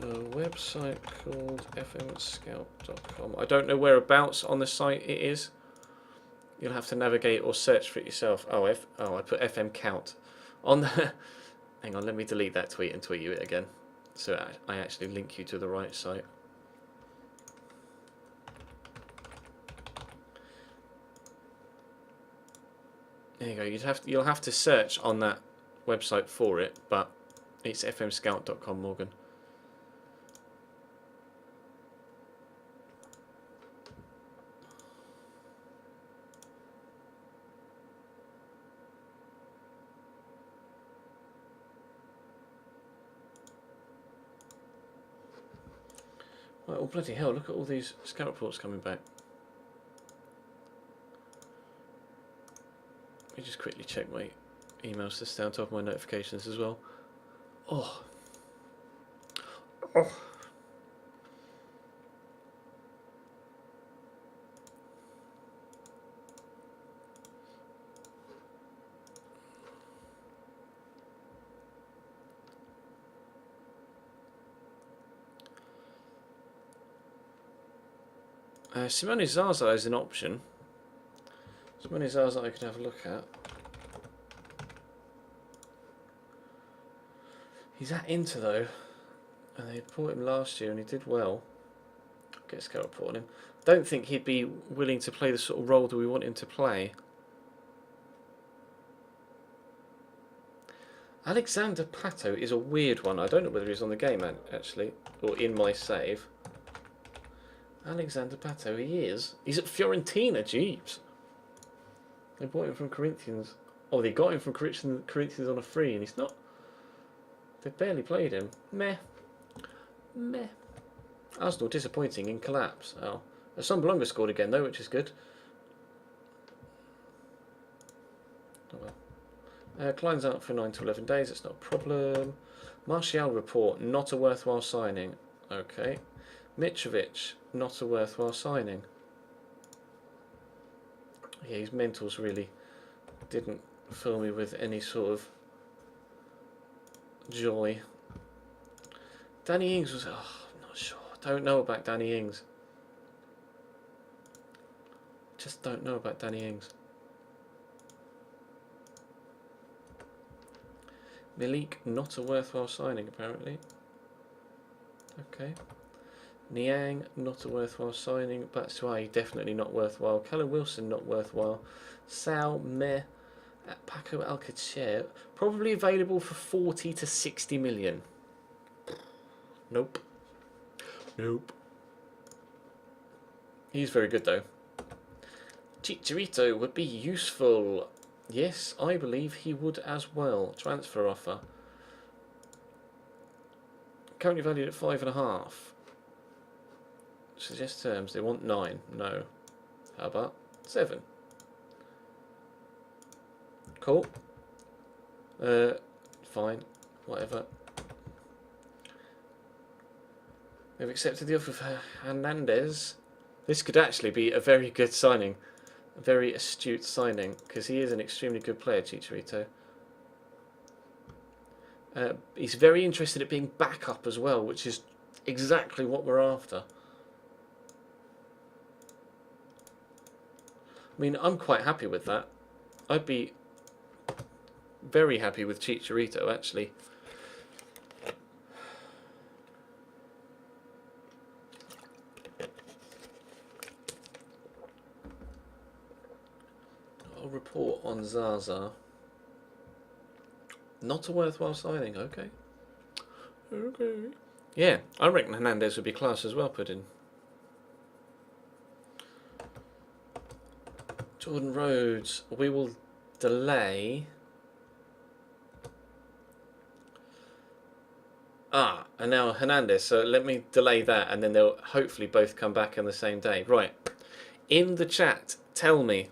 website called fmscout.com. I don't know whereabouts on the site it is. You'll have to navigate or search for it yourself. Oh, I put FM count on the. Hang on, let me delete that tweet and tweet you it again, so I actually link you to the right site. There you go. You'll have to search on that website for it, but it's fmscout.com, Morgan. Right, oh bloody hell, look at all these scout reports coming back. Let me just quickly check my emails to stay on top of my notifications as well. Oh. Simone Zaza is an option. Simone Zaza I could have a look at. He's at Inter though, and they bought him last year and he did well. Get a scout report on him. Don't think he'd be willing to play the sort of role that we want him to play. Alexander Pato is a weird one. I don't know whether he's on the game actually, or in my save. Alexander Pato, he is. He's at Fiorentina, jeeps. They bought him from Corinthians. Oh, they got him from Corinthians on a free, and he's not. They barely played him. Meh. Arsenal disappointing in collapse. Oh. Assombalonga scored again, though, which is good. Oh well. Klein's out for 9 to 11 days, that's not a problem. Martial report, not a worthwhile signing. Okay. Mitrovic, not a worthwhile signing. Yeah, his mentals really didn't fill me with any sort of joy. Danny Ings was. Oh, I'm not sure. Don't know about Danny Ings. Just don't know about Danny Ings. Milik, not a worthwhile signing, apparently. Okay. Niang, not a worthwhile signing. Batshuayi, definitely not worthwhile. Callum Wilson, not worthwhile. Sal, meh. Paco Alcacer, probably available for 40 to 60 million. Nope. Nope. He's very good, though. Chicharito would be useful. Yes, I believe he would as well. Transfer offer. Currently valued at 5.5. Suggest terms. They want 9. No. How about 7? Cool. Fine. Whatever. They've accepted the offer of Hernandez. This could actually be a very good signing. A very astute signing, because he is an extremely good player, Chicharito. He's very interested at being backup as well, which is exactly what we're after. I mean, I'm quite happy with that. I'd be very happy with Chicharito, actually. I'll report on Zaza. Not a worthwhile signing, okay. Okay. Yeah, I reckon Hernandez would be class as well, put in. Jordan Rhodes, we will delay. And now Hernandez, so let me delay that and then they'll hopefully both come back on the same day. Right, in the chat, tell me,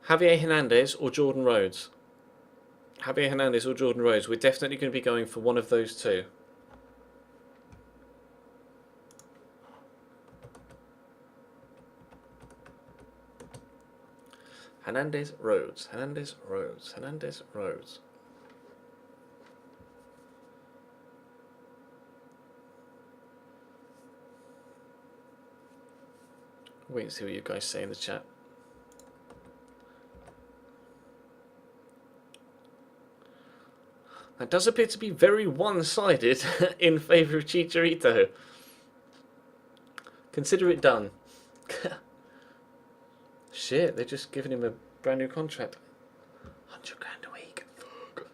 Javier Hernandez or Jordan Rhodes? Javier Hernandez or Jordan Rhodes? We're definitely going to be going for one of those two. Hernandez, Rhodes, Hernandez, Rhodes, Hernandez, Rhodes. Wait and see what you guys say in the chat. That does appear to be very one-sided in favour of Chicharito. Consider it done. Shit, they're just giving him a brand new contract. 100 grand a week. Fuck.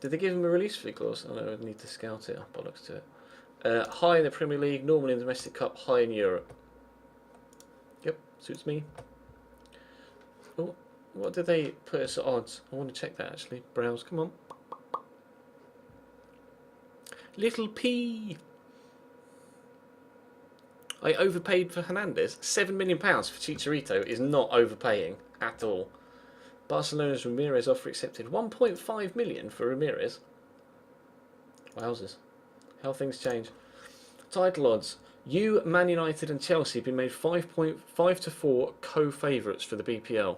Did they give him a release fee clause? I don't need to scout it. Oh, bollocks to it. High in the Premier League, normal in the Domestic Cup, high in Europe. Yep, suits me. Oh, what did they put us at odds? I want to check that actually. Browse, come on. Little P. I overpaid for Hernandez. £7 million for Chicharito is not overpaying at all. Barcelona's Ramirez offer accepted. 1.5 million for Ramirez. Wowzers. How things change. Title odds. You, Man United and Chelsea have been made 5.5 to 4 co-favourites for the BPL.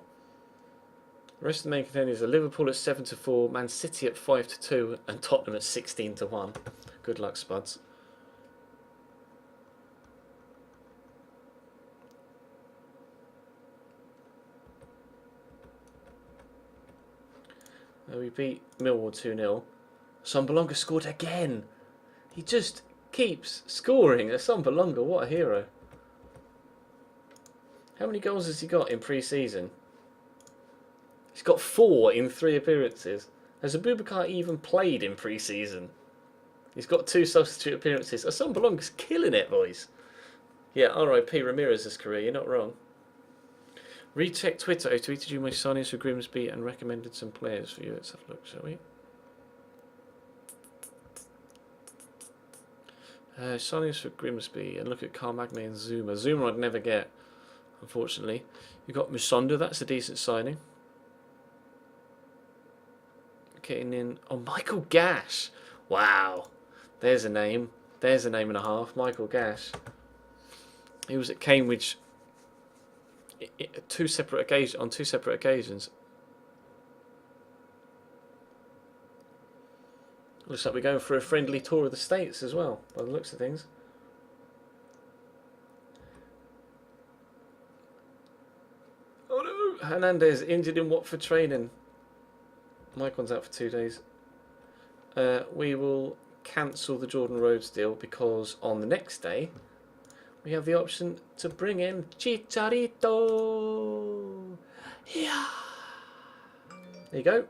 The rest of the main contenders are Liverpool at 7 to 4, Man City at 5 to 2, and Tottenham at 16 to 1. Good luck, Spuds. We beat Millwall 2-0. Sambalonga scored again. He just keeps scoring. Sambalonga, what a hero. How many goals has he got in pre-season? He's got 4 in 3 appearances. Has Abubakar even played in pre-season? He's got 2 substitute appearances. Sambalonga's killing it, boys. Yeah, R.I.P. Ramirez's career, you're not wrong. Recheck Twitter. I tweeted you my signings for Grimsby and recommended some players for you. Let's have a look, shall we? Signings for Grimsby and look at Carmagne and Zuma. Zuma I'd never get, unfortunately. You've got Musonda, that's a decent signing. Getting in. Oh, Michael Gash. Wow. There's a name. There's a name and a half. Michael Gash. He was at Cambridge on 2 separate occasions. Looks like we're going for a friendly tour of the States as well, by the looks of things. Oh no! Hernandez injured in Watford training. Mike one's out for 2 days. we will cancel the Jordan Rhodes deal because on the next day we have the option to bring in Chicharito. Yeah. There you go.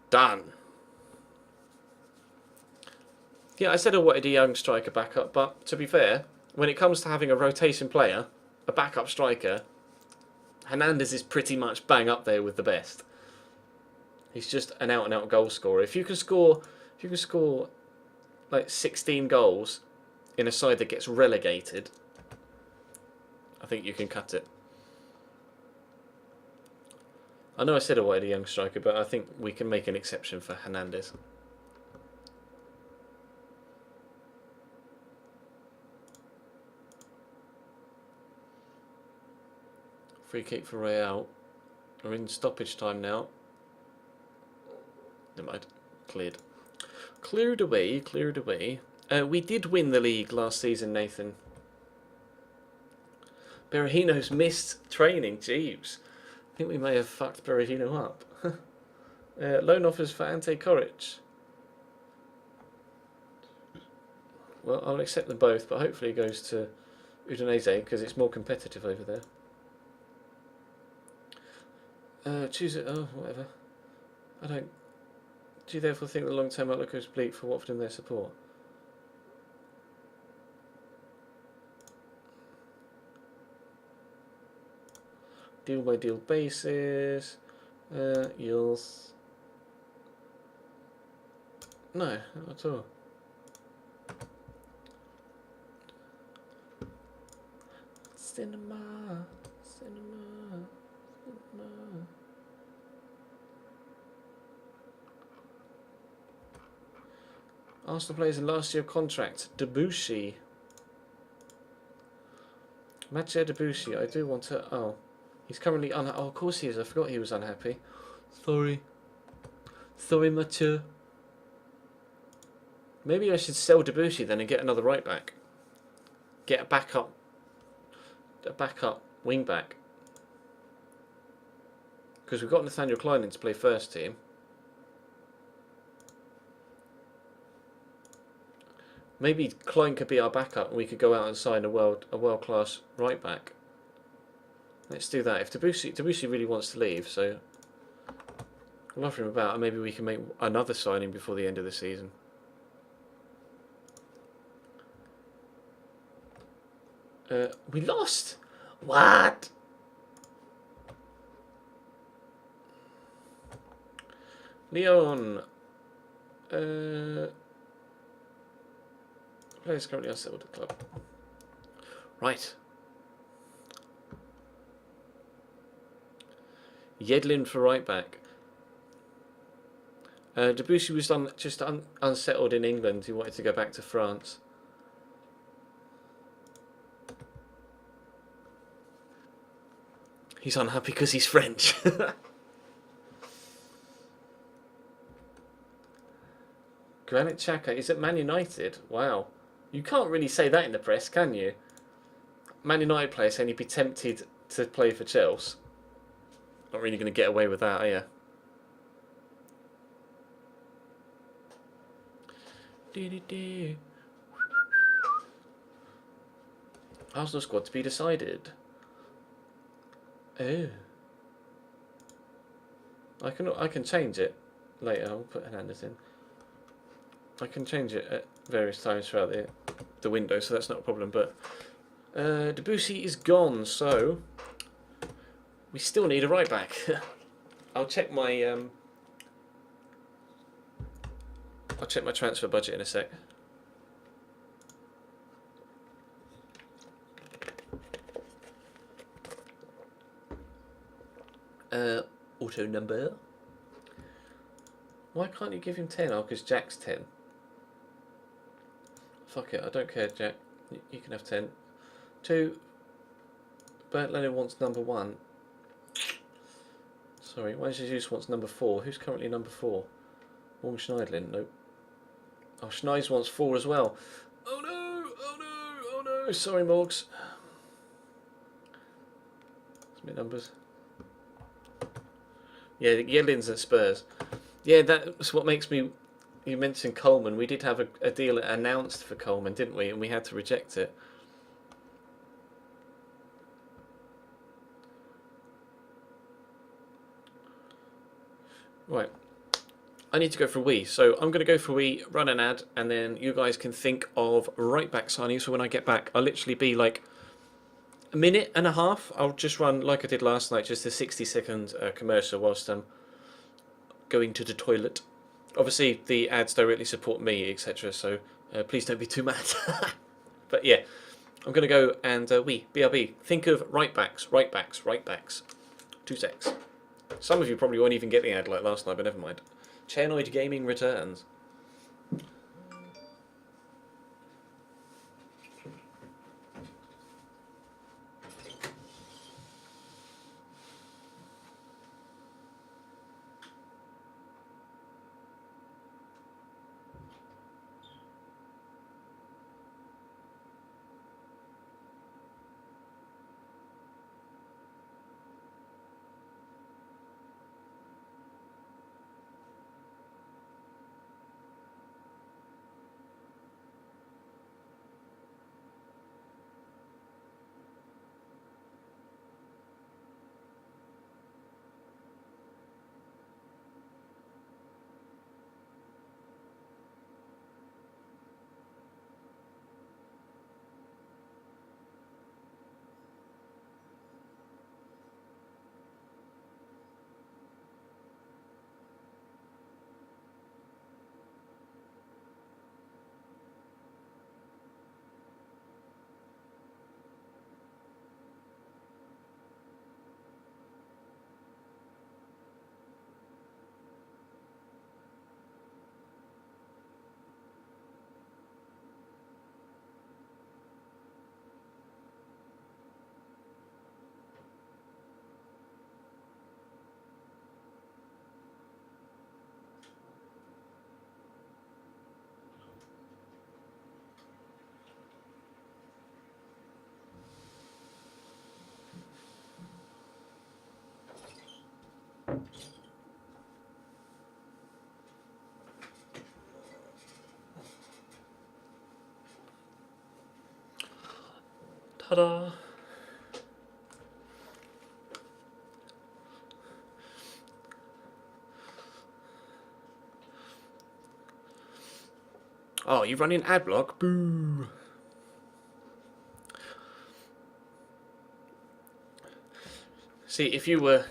Done. Yeah, I said I wanted a young striker backup, but to be fair, when it comes to having a rotation player, a backup striker, Hernandez is pretty much bang up there with the best. He's just an out-and-out goal scorer. If you can score like 16 goals in a side that gets relegated, I think you can cut it. I know I said I wanted a young striker, but I think we can make an exception for Hernandez. Free kick for Real. We're in stoppage time now. Never mind. Cleared. Cleared away, cleared away. We did win the league last season, Nathan. Berahino's missed training. Jeeves. I think we may have fucked Berahino up. Loan offers for Ante Koric. Well, I'll accept them both, but hopefully it goes to Udinese because it's more competitive over there. Choose it. Oh, whatever. I don't. Do you therefore think the long-term outlook is bleak for Watford and their support? Deal by deal basis. Yields. No, not at all. Cinema. Arsenal players in last year contract. Debussy. Mathieu Debussy. I do want to. Oh, he's currently unhappy. Oh, of course he is. I forgot he was unhappy. Sorry, Mathieu. Maybe I should sell Debussy then and get another right back. Get a backup wing back. Because we've got Nathaniel Klein in to play first team. Maybe Klein could be our backup and we could go out and sign a world-class right back. Let's do that. If Debussy really wants to leave, so we'll offer him about, and maybe we can make another signing before the end of the season. We lost. What? Leon. Players currently unsettled at the club. Right. Yedlin for right back. Debussy was unsettled in England. He wanted to go back to France. He's unhappy because he's French. Granit Xhaka is at Man United. Wow. You can't really say that in the press, can you? Man United player saying he'd be tempted to play for Chelsea. Not really going to get away with that, are you? Arsenal squad to be decided. Oh. I can change it later. I'll put Hernandez in. I can change it at various times throughout the window, so that's not a problem. But Debussy is gone, so we still need a right back. I'll check my transfer budget in a sec. Auto number. Why can't you give him 10? Oh, because Jack's 10. Fuck it, I don't care, Jack. You can have 10. 2. Bernd Leno wants number 1. Sorry, Wayne Jesus wants number 4. Who's currently number 4? Morgan Schneidlin? Nope. Oh, Schneis wants 4 as well. Oh no! Oh no! Oh no! Sorry, Morgs. Submit numbers. Yeah, Yedlin's at Spurs. Yeah, that's what makes me you mentioned Coleman. We did have a deal announced for Coleman, didn't we? And we had to reject it. Right. I need to go for a wee, so I'm going to go for a wee, run an ad, and then you guys can think of right back signings for when I get back. I'll literally be like a minute and a half. I'll just run like I did last night, just a 60-second commercial whilst I'm going to the toilet. Obviously, the ads directly support me, etc. So please don't be too mad. But yeah, I'm going to go and BRB. Think of right backs, right backs, right backs. 2 secs. Some of you probably won't even get the ad like last night, but never mind. Chainoid Gaming returns. Ta-da! Oh, you're running ad block? Boo! See, if you were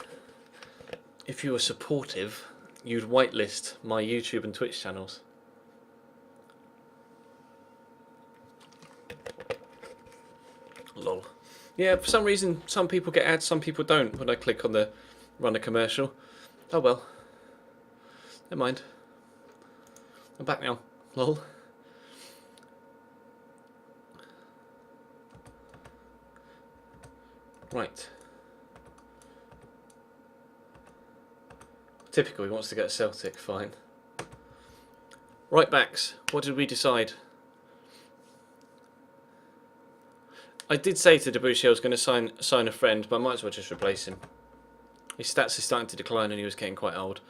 supportive, you'd whitelist my YouTube and Twitch channels. Lol. Yeah, for some reason, some people get ads, some people don't when I click on the run a commercial. Oh well. Never mind. I'm back now. Lol. Right. Typical, he wants to get a Celtic, fine. Right backs, what did we decide? I did say to Debussy I was going to sign a friend, but I might as well just replace him. His stats are starting to decline and he was getting quite old.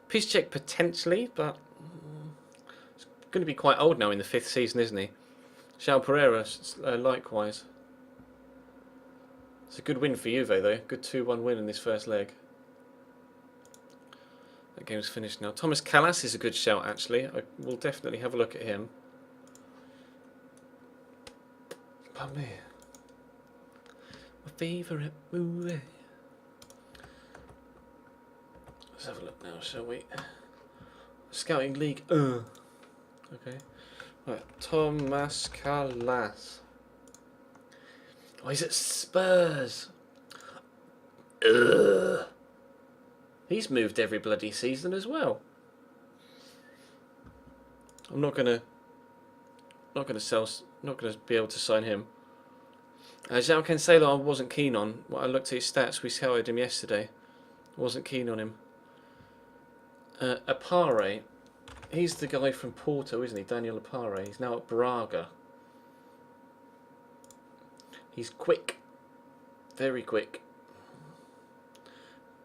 Piszczek potentially, but he's going to be quite old now in the 5th season, isn't he? João Pereira, likewise. It's a good win for Juve though. Good 2-1 win in this first leg. That game's finished now. Thomas Callas is a good shout actually. I will definitely have a look at him. But me. My favourite movie. Let's have a look now, shall we? Scouting League. Okay. Right, Thomas Callas. Oh, he's at Spurs. He's moved every bloody season as well. I'm not gonna be able to sign him. João Cancelo I wasn't keen on. Well, I looked at his stats. We scouted him yesterday. Wasn't keen on him. Apare. He's the guy from Porto, isn't he? Daniel Apare. He's now at Braga. He's quick. Very quick.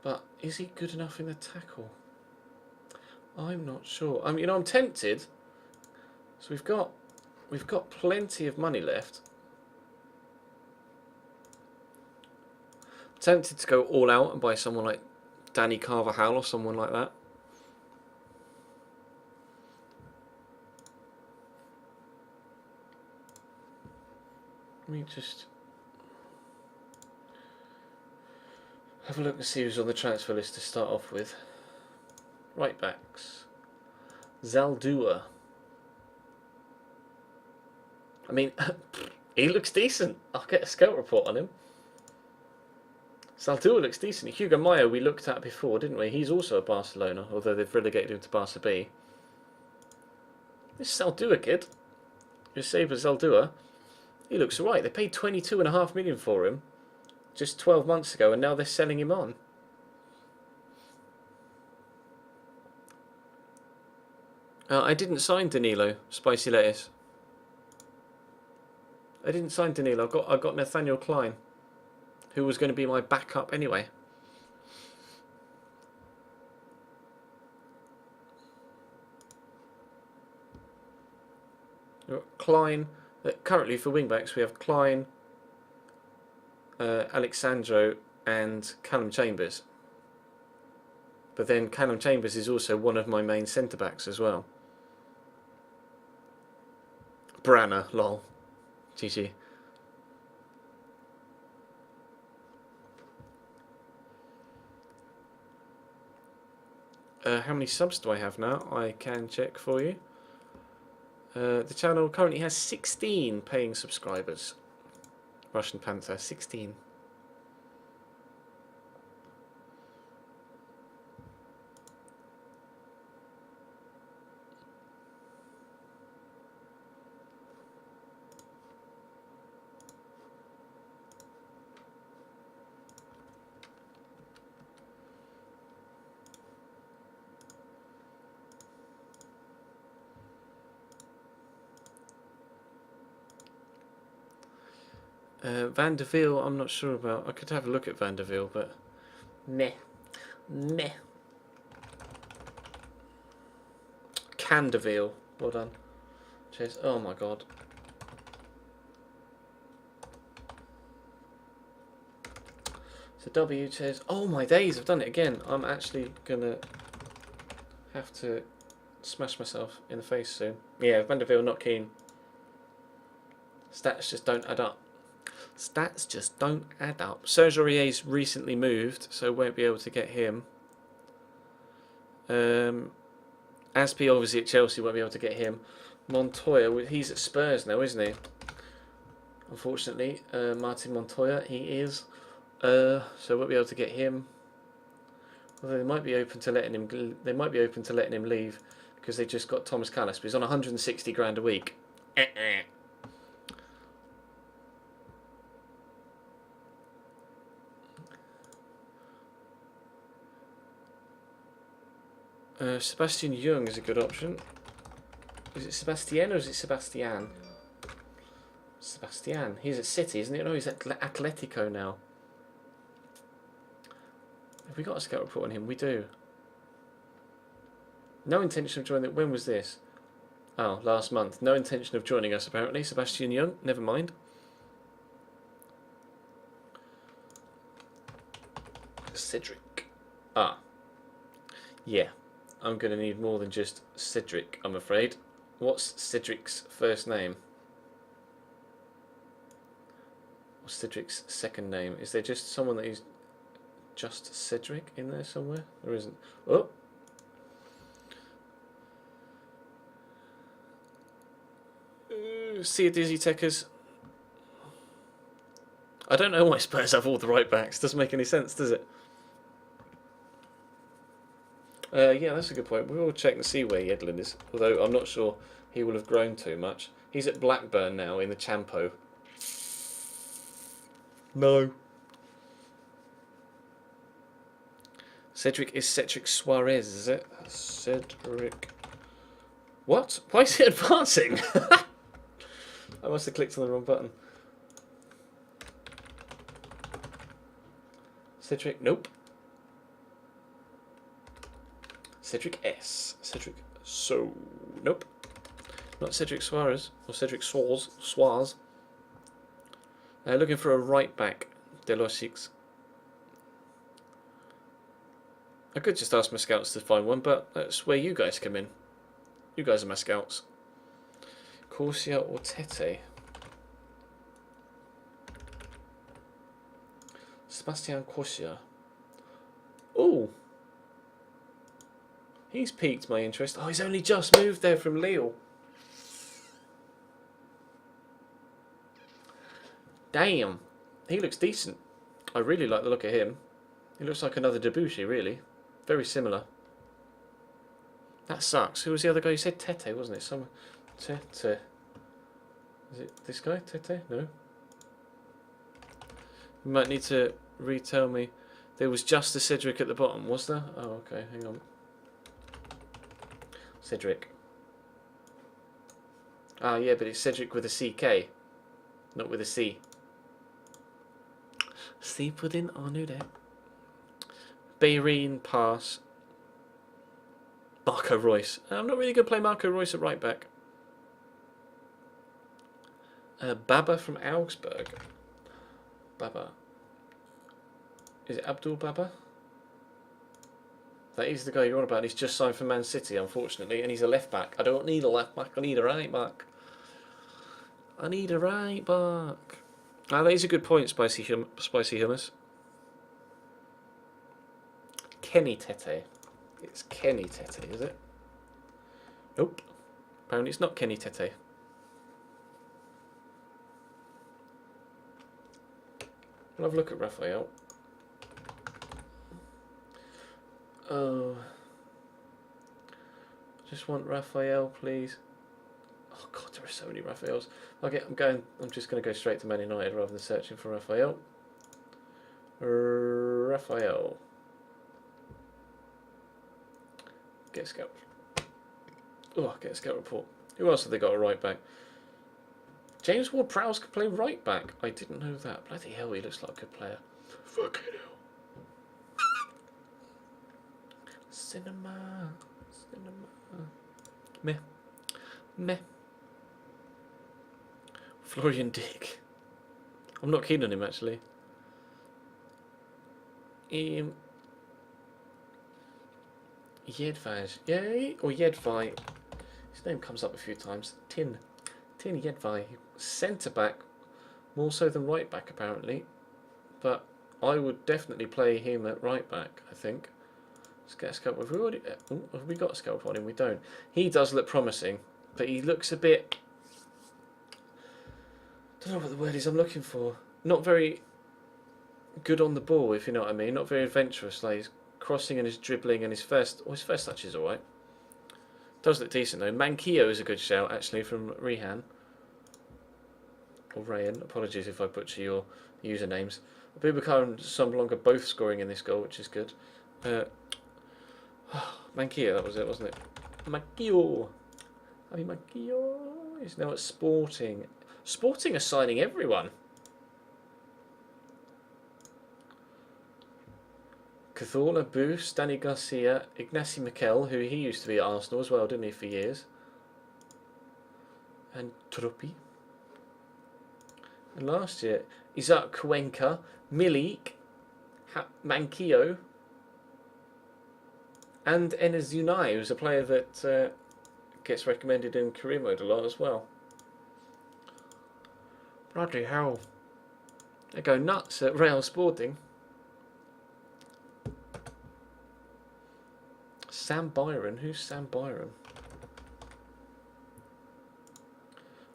But is he good enough in the tackle? I'm not sure. I mean, you know, I'm tempted. So we've got plenty of money left. Tempted to go all out and buy someone like Danny Carvajal or someone like that. Let me just have a look and see who's on the transfer list to start off with. Right backs. Zaldua. I mean, he looks decent. I'll get a scout report on him. Zaldua looks decent. Hugo Mayo we looked at before, didn't we? He's also a Barcelona, although they've relegated him to Barca B. This Zaldua kid, Joseba Zaldua, he looks right. They paid 22.5 million for him just 12 months ago, and now they're selling him on. I didn't sign Danilo, Spicy Lettuce. I didn't sign Danilo. I got Nathaniel Klein, who was going to be my backup anyway. Klein. Currently for wingbacks we have Klein, Alexandro and Callum Chambers. But then Callum Chambers is also one of my main centre-backs as well. Branner, lol. GG. How many subs do I have now? I can check for you. The channel currently has 16 paying subscribers. Russian Panther, 16. Van der Veer, I'm not sure about. I could have a look at Van der Veer, but meh. Meh. Canderville, well done. Cheers. Oh my god. So W says, oh my days, I've done it again. I'm actually gonna have to smash myself in the face soon. Yeah, Van der Veer not keen. Stats just don't add up. Stats just don't add up. Serge Aurier's recently moved, so won't be able to get him. Aspi obviously at Chelsea, won't be able to get him. Montoya, he's at Spurs now, isn't he? Unfortunately, Martin Montoya, he is. So won't be able to get him. Although they might be open to letting him. They might be open to letting him leave because they just got Thomas Callis, but he's on 160 grand a week. Sebastian Young is a good option. Is it Sebastian or is it Sebastian? Sebastian. He's at City, isn't he? No, he's at Atletico now. Have we got a scout report on him? We do. No intention of joining. When was this? Oh, last month. No intention of joining us, apparently. Sebastian Young. Never mind. Cedric. Ah. Yeah. I'm going to need more than just Cedric, I'm afraid. What's Cedric's first name? What's Cedric's second name? Is there just someone that is just Cedric in there somewhere? There isn't. Oh! See you, Dizzy Techers. I don't know why Spurs have all the right backs. Doesn't make any sense, does it? Yeah, that's a good point. We will check and see where Yedlin is. Although I'm not sure he will have grown too much. He's at Blackburn now in the Champo. No. Cedric is Cedric Suarez, is it? Cedric. What? Why is it advancing? I must have clicked on the wrong button. Cedric, nope. Cedric S. Cedric So. Nope. Not Cedric Suarez. Or Cedric Suarez. Looking for a right back. Delosix. I could just ask my scouts to find one, but that's where you guys come in. You guys are my scouts. Corsia or Tete? Sebastian Corsia. Oh! He's piqued my interest. Oh, he's only just moved there from Lille. Damn. He looks decent. I really like the look of him. He looks like another Debussy, really. Very similar. That sucks. Who was the other guy? You said Tete, wasn't it? Some Tete. Is it this guy? Tete? No. You might need to retell me. There was just a Cedric at the bottom, was there? Oh, okay. Hang on. Cedric. Ah, yeah, but it's Cedric with a CK, not with a C. C pudding, I knew that. Bahrain pass. Marco Reus. I'm not really going to play Marco Reus at right back. Baba from Augsburg. Baba. Is it Abdul Baba? That is the guy you're on about. He's just signed for Man City, unfortunately, and he's a left back. I don't need a left back. I need a right back. I need a right back. Ah, that is a good point, Spicy Hummus. Kenny Tete. It's Kenny Tete, is it? Nope. Apparently it's not Kenny Tete. I'll have a look at Raphael. Oh. Just want Raphael, please. Oh god, there are so many Raphaels. Okay, I'm just gonna go straight to Man United rather than searching for Raphael. Raphael. Get a scout. Oh, get a scout report. Who else have they got a right back? James Ward-Prowse can play right back. I didn't know that. Bloody hell, he looks like a good player. Fucking hell. Cinema. Meh. Florian Dick. I'm not keen on him, actually. Jedvaj. Yay! Or Jedvaj. His name comes up a few times. Tin Jedvaj. Centre back. More so than right back, apparently. But I would definitely play him at right back, I think. Let's get a scout. Have we got a scout on him? We don't. He does look promising, but he looks a bit... I don't know what the word is I'm looking for. Not very good on the ball, if you know what I mean. Not very adventurous. Like his crossing and his dribbling and his first touch is alright. Does look decent though. Manquillo is a good shout actually from Rehan. Or Rayan. Apologies if I butcher your usernames. Abubakar and Somblong are both scoring in this goal, which is good. Manquillo, that was it, wasn't it? Manquillo. I mean, Manquillo is now at Sporting. Sporting are signing everyone. Cazorla, Boost, Danny Garcia, Ignacy Miquel, who he used to be at Arsenal as well, didn't he, for years? And Truppi. And last year, Isaac Cuenca, Milik, Manquillo, and Enes Unai, who's a player that gets recommended in career mode a lot as well. Bloody hell. They go nuts at Real Sporting. Sam Byron. Who's Sam Byron?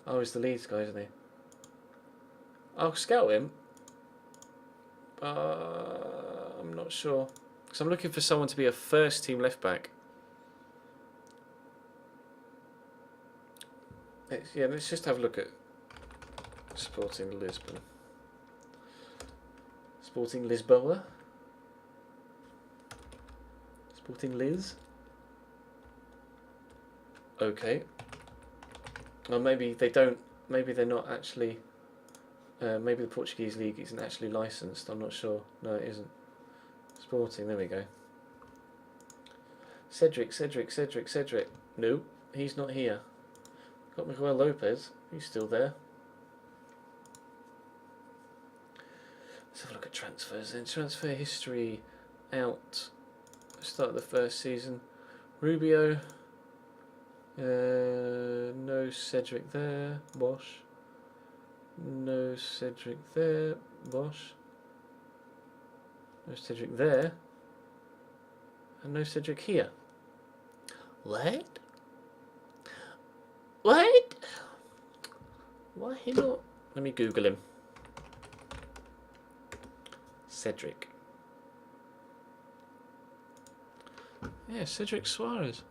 Oh, he's the Leeds guy, isn't he? I'll scout him. I'm not sure. Because I'm looking for someone to be a first team left back. Let's just have a look at Sporting Lisbon. Sporting Lisboa. Sporting Liz. Okay. Or maybe they don't. Maybe they're not actually. Maybe the Portuguese league isn't actually licensed. I'm not sure. No, it isn't. Sporting. There we go. Cedric. No, he's not here. Got Miguel Lopez. He's still there. Let's have a look at transfers then. Transfer history out. Start of the first season. Rubio. No Cedric there. Bosch. No Cedric there. Bosch. No Cedric there. And no Cedric here. What? What? Why not? Let me Google him. Cedric. Yeah, Cedric Suarez.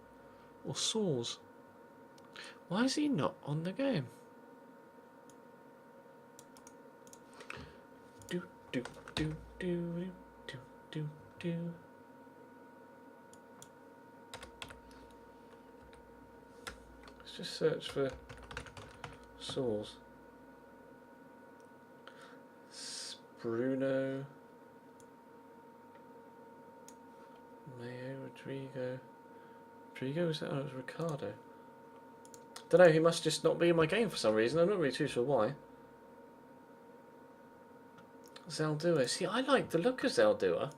Or Soares. Why is he not on the game? Do. Let's just search for Soares. Bruno. Mayo, Rodrigo. Rodrigo, was that? Oh, it was Ricardo. Don't know, he must just not be in my game for some reason. I'm not really too sure why. Zaldua. See, I like the look of Zaldua.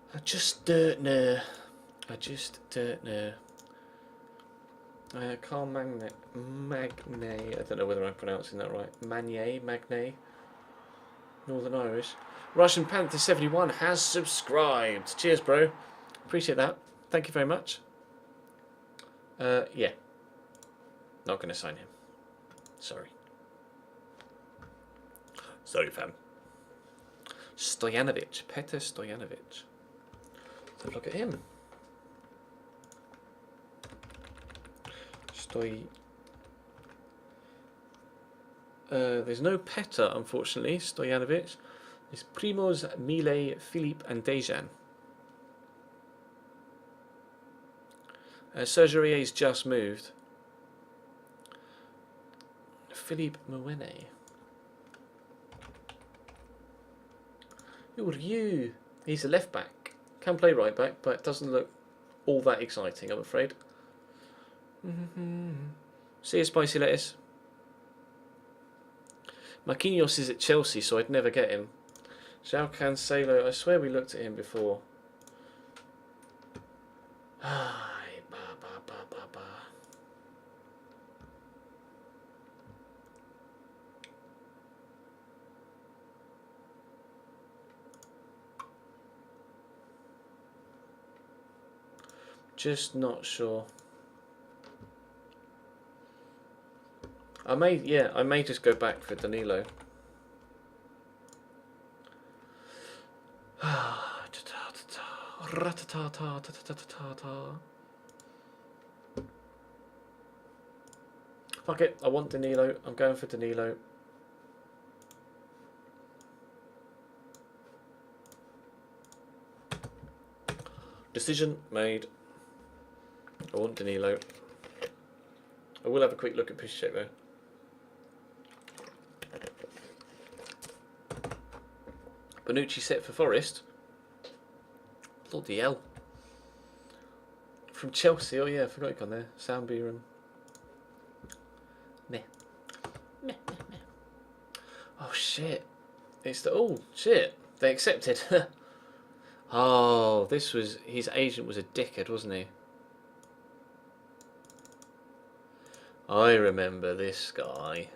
I just don't know. I Carl Magne. I don't know whether I'm pronouncing that right. Magne. Northern Irish. Russian Panther 71 has subscribed. Cheers, bro. Appreciate that. Thank you very much. Yeah. Not going to sign him. Sorry. Sorry, fam. Stojanovic. Petr Stojanovic. Let's have a look at him. There's no Petr, unfortunately. Stojanovic. It's Primoz, Mile, Philippe, and Dejan. Serge Aurier's just moved. Philippe Mwene. Who are you? He's a left back. Can play right back, but doesn't look all that exciting, I'm afraid. See you, spicy lettuce. Marquinhos is at Chelsea, so I'd never get him. João Cancelo, I swear we looked at him before. Just not sure. I may just go back for Danilo. Fuck it, I want Danilo. I'm going for Danilo. Decision made. I want Danilo. I will have a quick look at Piszczek though. Bonucci set for Forest. Bloody hell. From Chelsea, oh yeah, I forgot he gone there. Soundbeer. Meh. Oh shit. Oh shit. They accepted. Oh, this was, his agent was a dickhead, wasn't he? I remember this guy.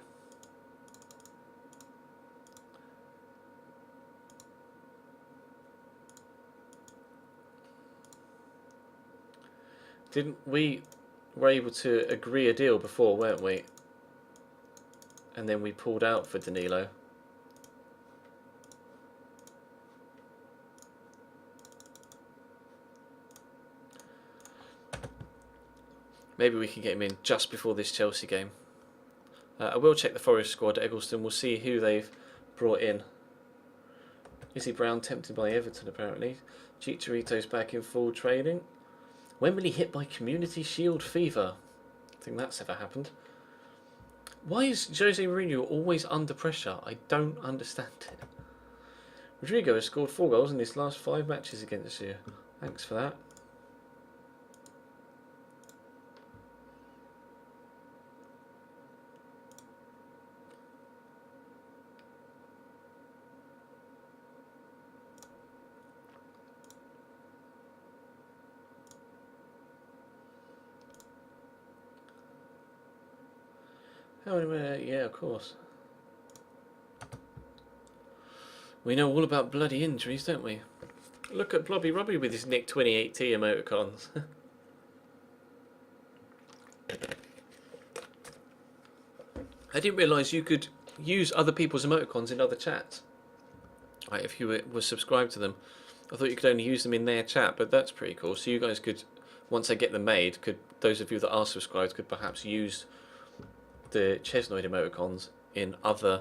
Didn't we were able to agree a deal before, weren't we? And then we pulled out for Danilo. Maybe we can get him in just before this Chelsea game. I will check the Forest squad at Eggleston. We'll see who they've brought in. Izzy Brown tempted by Everton apparently. Chicharito's back in full training. Wembley hit by community shield fever. I think that's ever happened. Why is Jose Mourinho always under pressure? I don't understand it. Rodrigo has scored 4 goals in his last 5 matches against you. Thanks for that. Yeah, of course. We know all about bloody injuries, don't we? Look at Blobby Robbie with his Nick 2080 emoticons. I didn't realise you could use other people's emoticons in other chats. Right, if you were subscribed to them. I thought you could only use them in their chat, but that's pretty cool. So you guys could, once I get them made, those of you that are subscribed could perhaps use the Chesnoid emoticons in other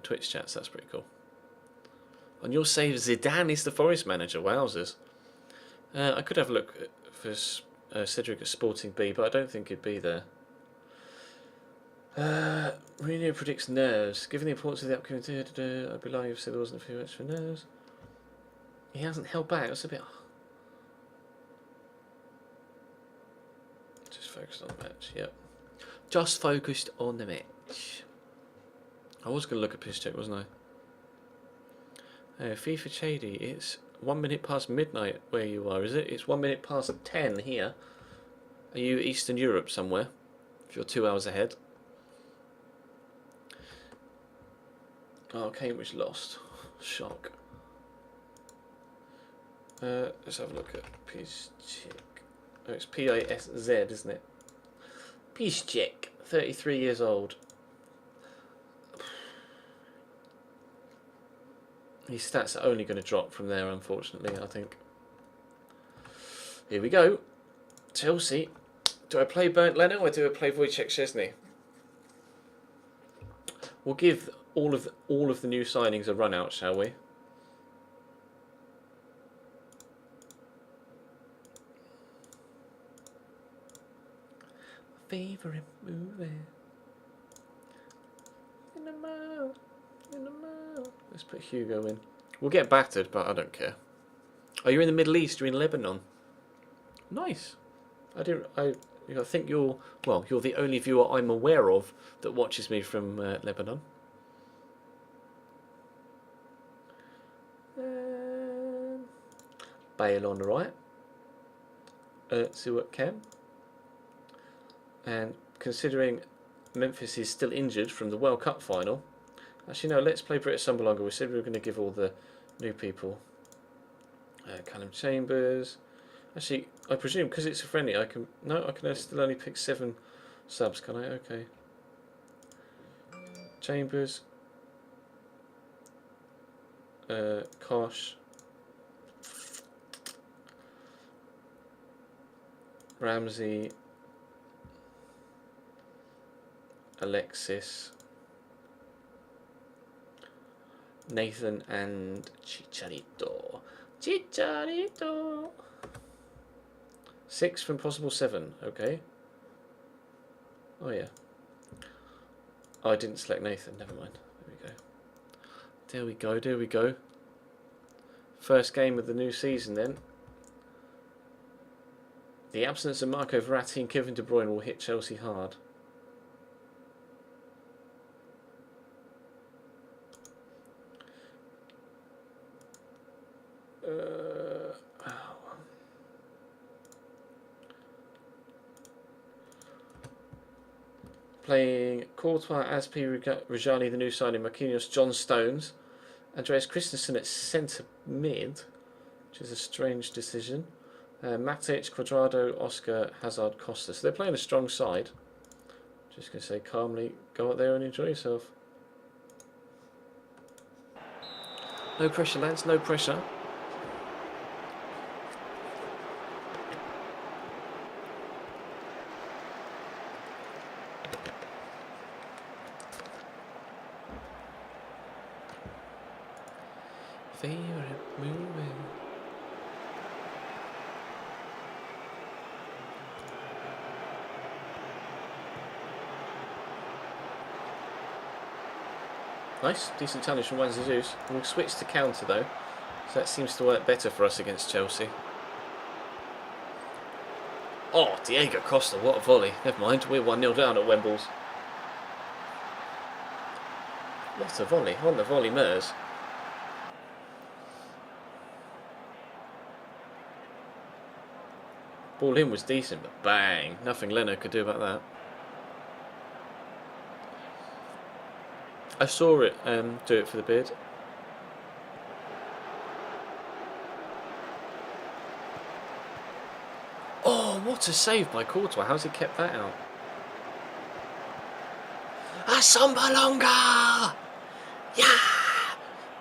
Twitch chats. That's pretty cool. On your save, Zidane is the Forest manager. Wowzers. I could have a look for Cedric at Sporting B, but I don't think he'd be there. Mourinho predicts nerves. Given the importance of the upcoming I'd be lying if I said there wasn't a few extra nerves. He hasn't held back. That's a bit. Just focused on the match. Yep. Just focused on the match. I was going to look at piss check, wasn't I? FIFA Chady. It's 1 minute past midnight where you are, is it? It's 1 minute past 10 here. Are you Eastern Europe somewhere? If you're 2 hours ahead. Oh, Cambridge lost. Shock. Let's have a look at Piszczek. Oh, it's P-I-S-Z, isn't it? Piszczek, 33 years old. His stats are only going to drop from there, unfortunately, I think. Here we go. Chelsea. Do I play Bernd Leno or do I play Wojciech Szczesny? We'll give all of the new signings a run out, shall we? Favorite movie. In the mouth. Let's put Hugo in. We'll get battered, but I don't care. Oh, you're in the Middle East. You're in Lebanon. Nice. I think you're the only viewer I'm aware of that watches me from Lebanon. Bale on the right. Suat Kem. And considering Memphis is still injured from the World Cup final, actually no, let's play British Sumberlonger. We said we were going to give all the new people. Callum Chambers. Actually, I presume because it's a friendly, I can still only pick 7 subs. Can I? Okay. Chambers. Kosh. Ramsey. Alexis, Nathan, and Chicharito. 6 from possible 7. Okay. Oh yeah. Oh, I didn't select Nathan. Never mind. There we go. First game of the new season then. The absence of Marco Verratti and Kevin De Bruyne will hit Chelsea hard. Playing Courtois, Aspi, Rajani, the new signing, Marquinhos, John Stones, Andreas Christensen at centre mid, which is a strange decision. Matic, Cuadrado, Oscar, Hazard, Costa. So they're playing a strong side. Just going to say calmly, go out there and enjoy yourself. No pressure, lads, no pressure. Favorite movie. Nice, decent challenge from Juan Jesus. We'll switch to counter though, so that seems to work better for us against Chelsea. Oh, Diego Costa, what a volley. Never mind, we're 1-0 down at Wembley's. What a volley, on the volley Mers. Ball in was decent, but bang, nothing Leno could do about that. I saw it do it for the beard. Oh, what a save by Courtois. How's he kept that out? Asombalonga! Yeah!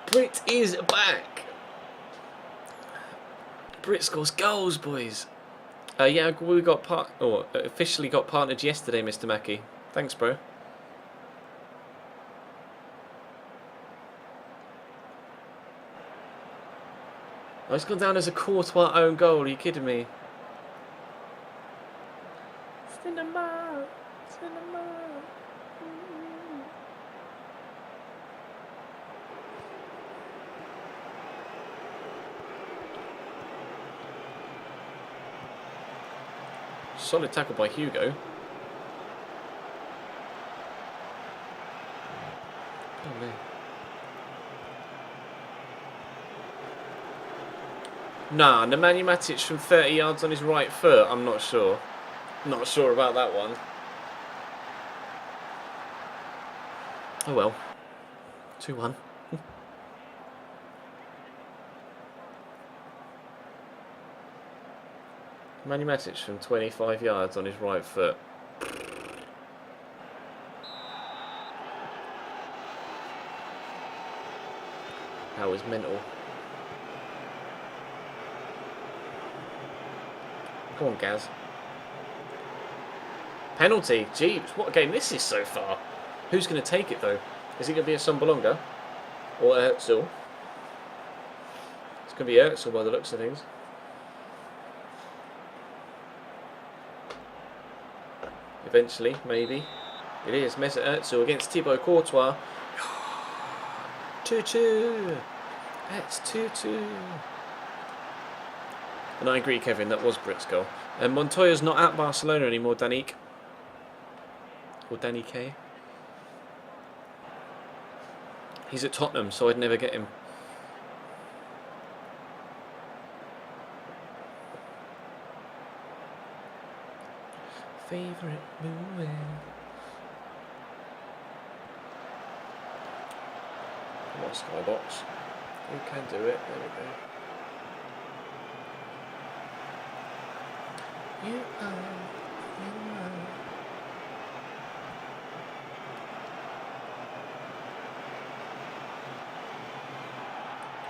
Brit is back. Brit scores goals, boys. Yeah, we got officially got partnered yesterday, Mr. Mackey. Thanks, bro. Oh, it's gone down as a Courtois own goal. Are you kidding me? Cinema, cinema. Solid tackle by Hugo. Oh man. Nah, Nemanja Matic from 30 yards on his right foot. I'm not sure. Not sure about that one. Oh well. 2-1. Nemanja Matic from 25 yards on his right foot. That was mental. Come on, Gaz. Penalty. Jeeps, what a game this is so far. Who's going to take it, though? Is it going to be a Sombalonga? Or Özil? It's going to be Özil by the looks of things. Eventually, maybe. It is Mesut Özil against Thibaut Courtois. 2-2. That's 2-2. And I agree, Kevin, that was Brit's goal. And Montoya's not at Barcelona anymore, Danique. Or Danny K. He's at Tottenham, so I'd never get him. Favorite movie. Come on, Skybox. You can do it. There we go. You are.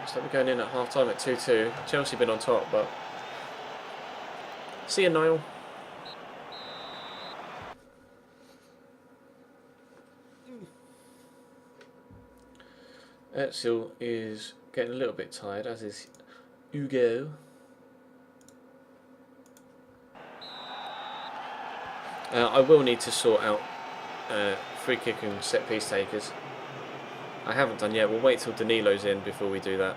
So we're going in at half time at 2-2. Chelsea been on top, but see you, Niall. Özil is getting a little bit tired, as is Hugo. I will need to sort out free kick and set piece takers. I haven't done yet. We'll wait till Danilo's in before we do that.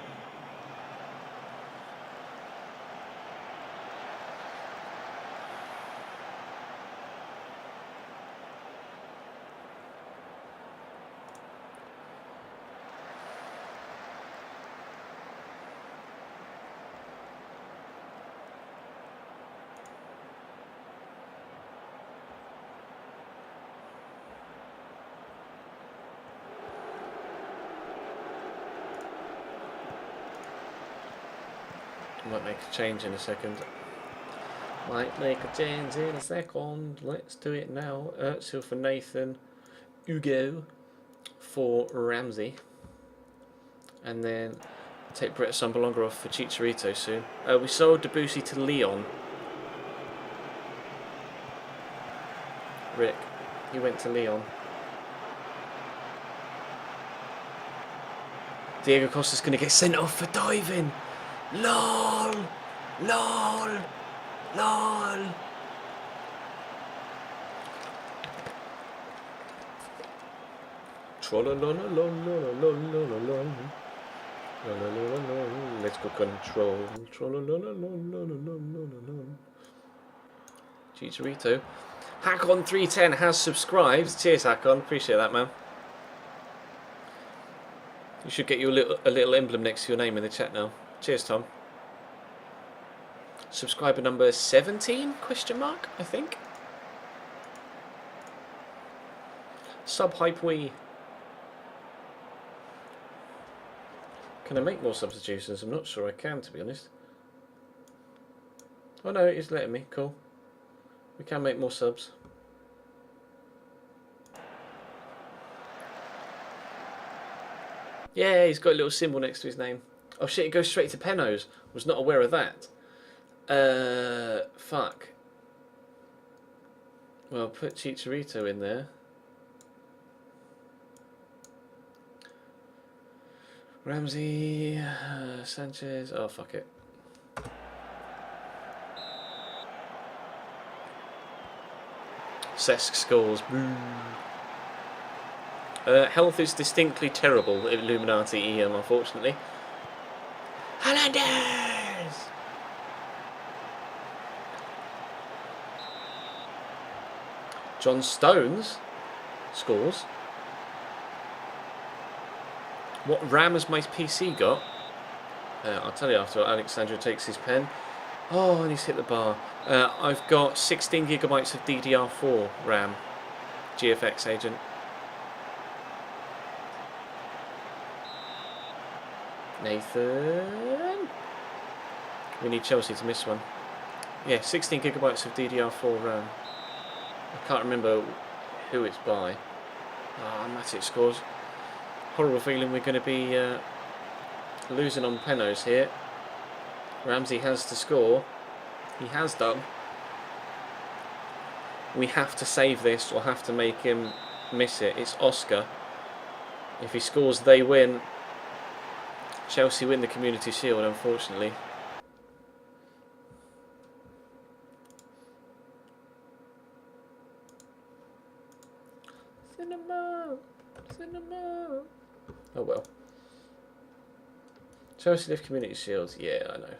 Might make a change in a second. Might make a change in a second. Let's do it now. Özil for Nathan. Hugo for Ramsey. And then take Brett Sombalonga off for Chicharito soon. We sold Debussy to Leon. Rick. He went to Leon. Diego Costa's going to get sent off for diving. LOL. LOL. LOL. Let's go control. Chicharito. Hackon310 has subscribed. Cheers, Hackon. Appreciate that, man. You should get you a little emblem next to your name in the chat now. Cheers, Tom. Subscriber number 17? Question mark, I think. Sub hype we. Can I make more substitutions? I'm not sure I can, to be honest. Oh no, it is letting me. Cool. We can make more subs. Yeah, he's got a little symbol next to his name. Oh shit, it goes straight to Penos. Was not aware of that. Fuck. Well, put Chicharito in there. Ramsey, Sanchez. Oh, fuck it. Cesc scores. Boo. Health is distinctly terrible, Illuminati EM, unfortunately. Hernandez! John Stones scores. What RAM has my PC got? I'll tell you after Alexandra takes his pen. Oh, and he's hit the bar. I've got 16 gigabytes of DDR4 RAM. GFX agent. Nathan. We need Chelsea to miss one. Yeah, 16 gigabytes of DDR4 RAM. I can't remember who it's by. Ah, Matic scores. Horrible feeling we're going to be losing on Penos here. Ramsey has to score. He has done. We have to save this or have to make him miss it. It's Oscar. If he scores, they win. Chelsea win the Community Shield, unfortunately. Cinema! Cinema! Oh well. Chelsea lift Community Shield. Yeah, I know.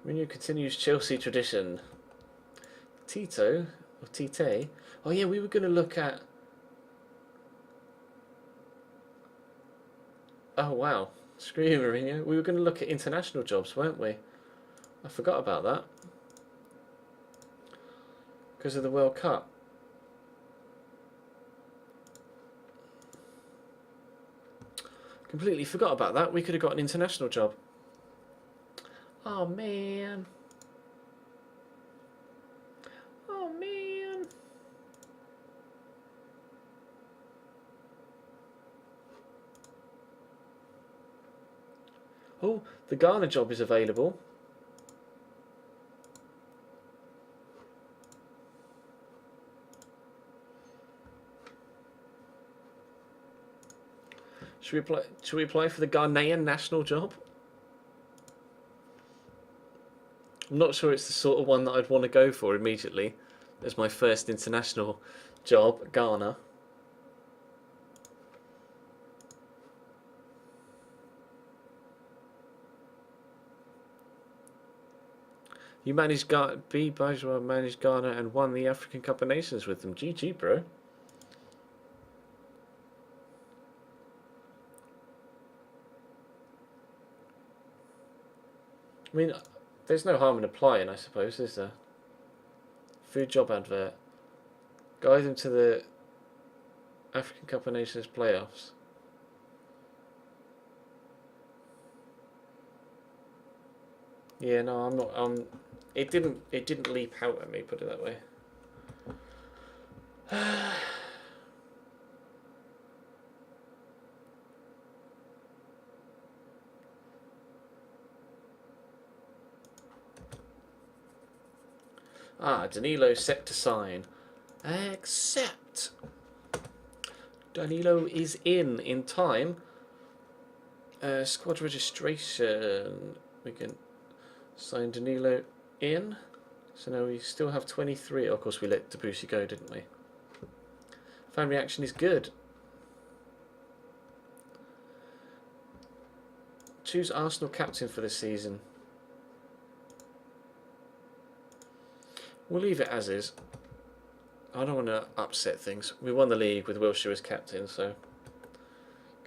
Mourinho continues Chelsea tradition. Tito, or Tite. Oh yeah, we were going to look at... Oh wow, screw you, Mourinho. We were going to look at international jobs, weren't we? I forgot about that. Because of the World Cup. Completely forgot about that. We could have got an international job. Oh man. Oh man. Oh, the Ghana job is available. Should we apply for the Ghanaian national job? I'm not sure it's the sort of one that I'd want to go for immediately as my first international job, Ghana. You managed B. Bajwa managed Ghana and won the African Cup of Nations with them. GG, bro. I mean, there's no harm in applying, I suppose, is there? Food job advert. Guide them to the African Cup of Nations playoffs. Yeah, no, I'm not. It didn't leap out at me. Put it that way. Ah, Danilo set to sign. Accept. Danilo is in time. Squad registration. We can sign Danilo in. So now we still have 23. Oh, of course, we let Debussy go, didn't we? Fan reaction is good. Choose Arsenal captain for this season. We'll leave it as is. I don't want to upset things. We won the league with Wilshere as captain, so...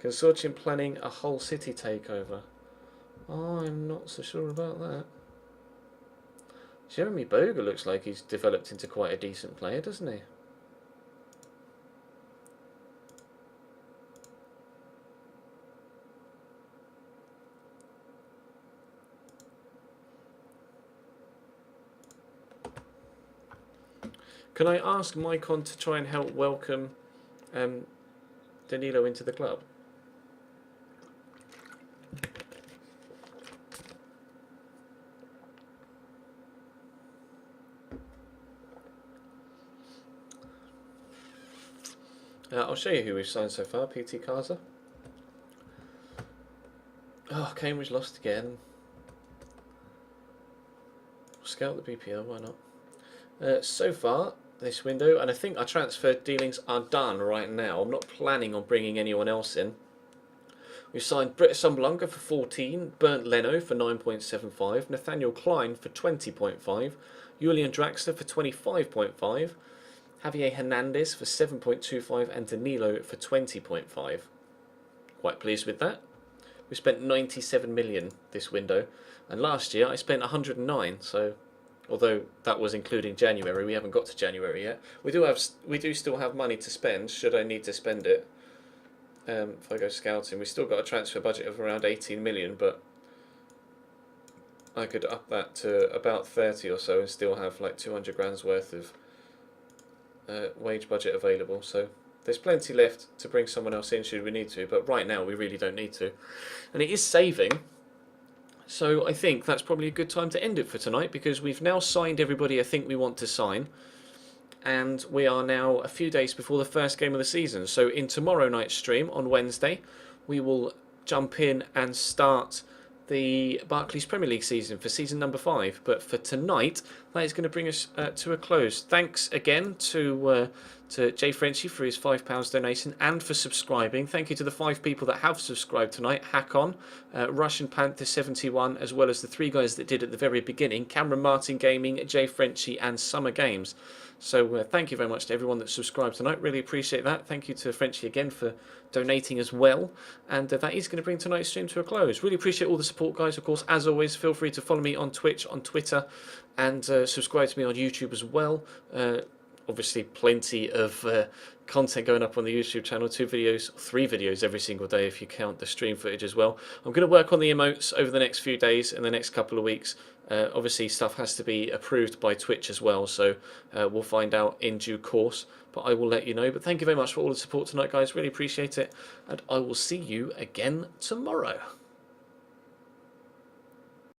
Consortium planning a whole city takeover. Oh, I'm not so sure about that. Jeremy Boga looks like he's developed into quite a decent player, doesn't he? Can I ask Maicon to try and help welcome Danilo into the club? I'll show you who we've signed so far. PT Kaza. Oh, Cambridge lost again. Scout the BPL, why not? So far, this window, and I think our transfer dealings are done right now. I'm not planning on bringing anyone else in. We've signed Britt Sumblunga for 14, Bernd Leno for 9.75, Nathaniel Klein for 20.5, Julian Draxler for 25.5, Javier Hernandez for 7.25 and Danilo for 20.5. Quite pleased with that. We spent 97 million this window, and last year I spent 109. So, although that was including January, we haven't got to January yet. We do still have money to spend. Should I need to spend it? If I go scouting, we still got a transfer budget of around 18 million, but I could up that to about 30 or so and still have like 200 grand's worth of wage budget available. So there's plenty left to bring someone else in should we need to, but right now we really don't need to. And it is saving, so I think that's probably a good time to end it for tonight, because we've now signed everybody I think we want to sign, and we are now a few days before the first game of the season. So in tomorrow night's stream on Wednesday, we will jump in and start the Barclays Premier League season for season number 5. But for tonight, that is going to bring us to a close. Thanks again to Jay Frenchy for his £5 donation and for subscribing. Thank you to the 5 people that have subscribed tonight. Hackon, Russian Panther 71, as well as the 3 guys that did at the very beginning: Cameron Martin Gaming, Jay Frenchy and Summer Games. So thank you very much to everyone that subscribed tonight. Really appreciate that. Thank you to Frenchy again for donating as well. And that is going to bring tonight's stream to a close. Really appreciate all the support, guys. Of course, as always, feel free to follow me on Twitch, on Twitter, and subscribe to me on YouTube as well. Obviously, plenty of content going up on the YouTube channel. 3 videos every single day if you count the stream footage as well. I'm going to work on the emotes over the next few days and the next couple of weeks. Obviously, stuff has to be approved by Twitch as well, so we'll find out in due course, but I will let you know. But thank you very much for all the support tonight, guys. Really appreciate it, and I will see you again tomorrow.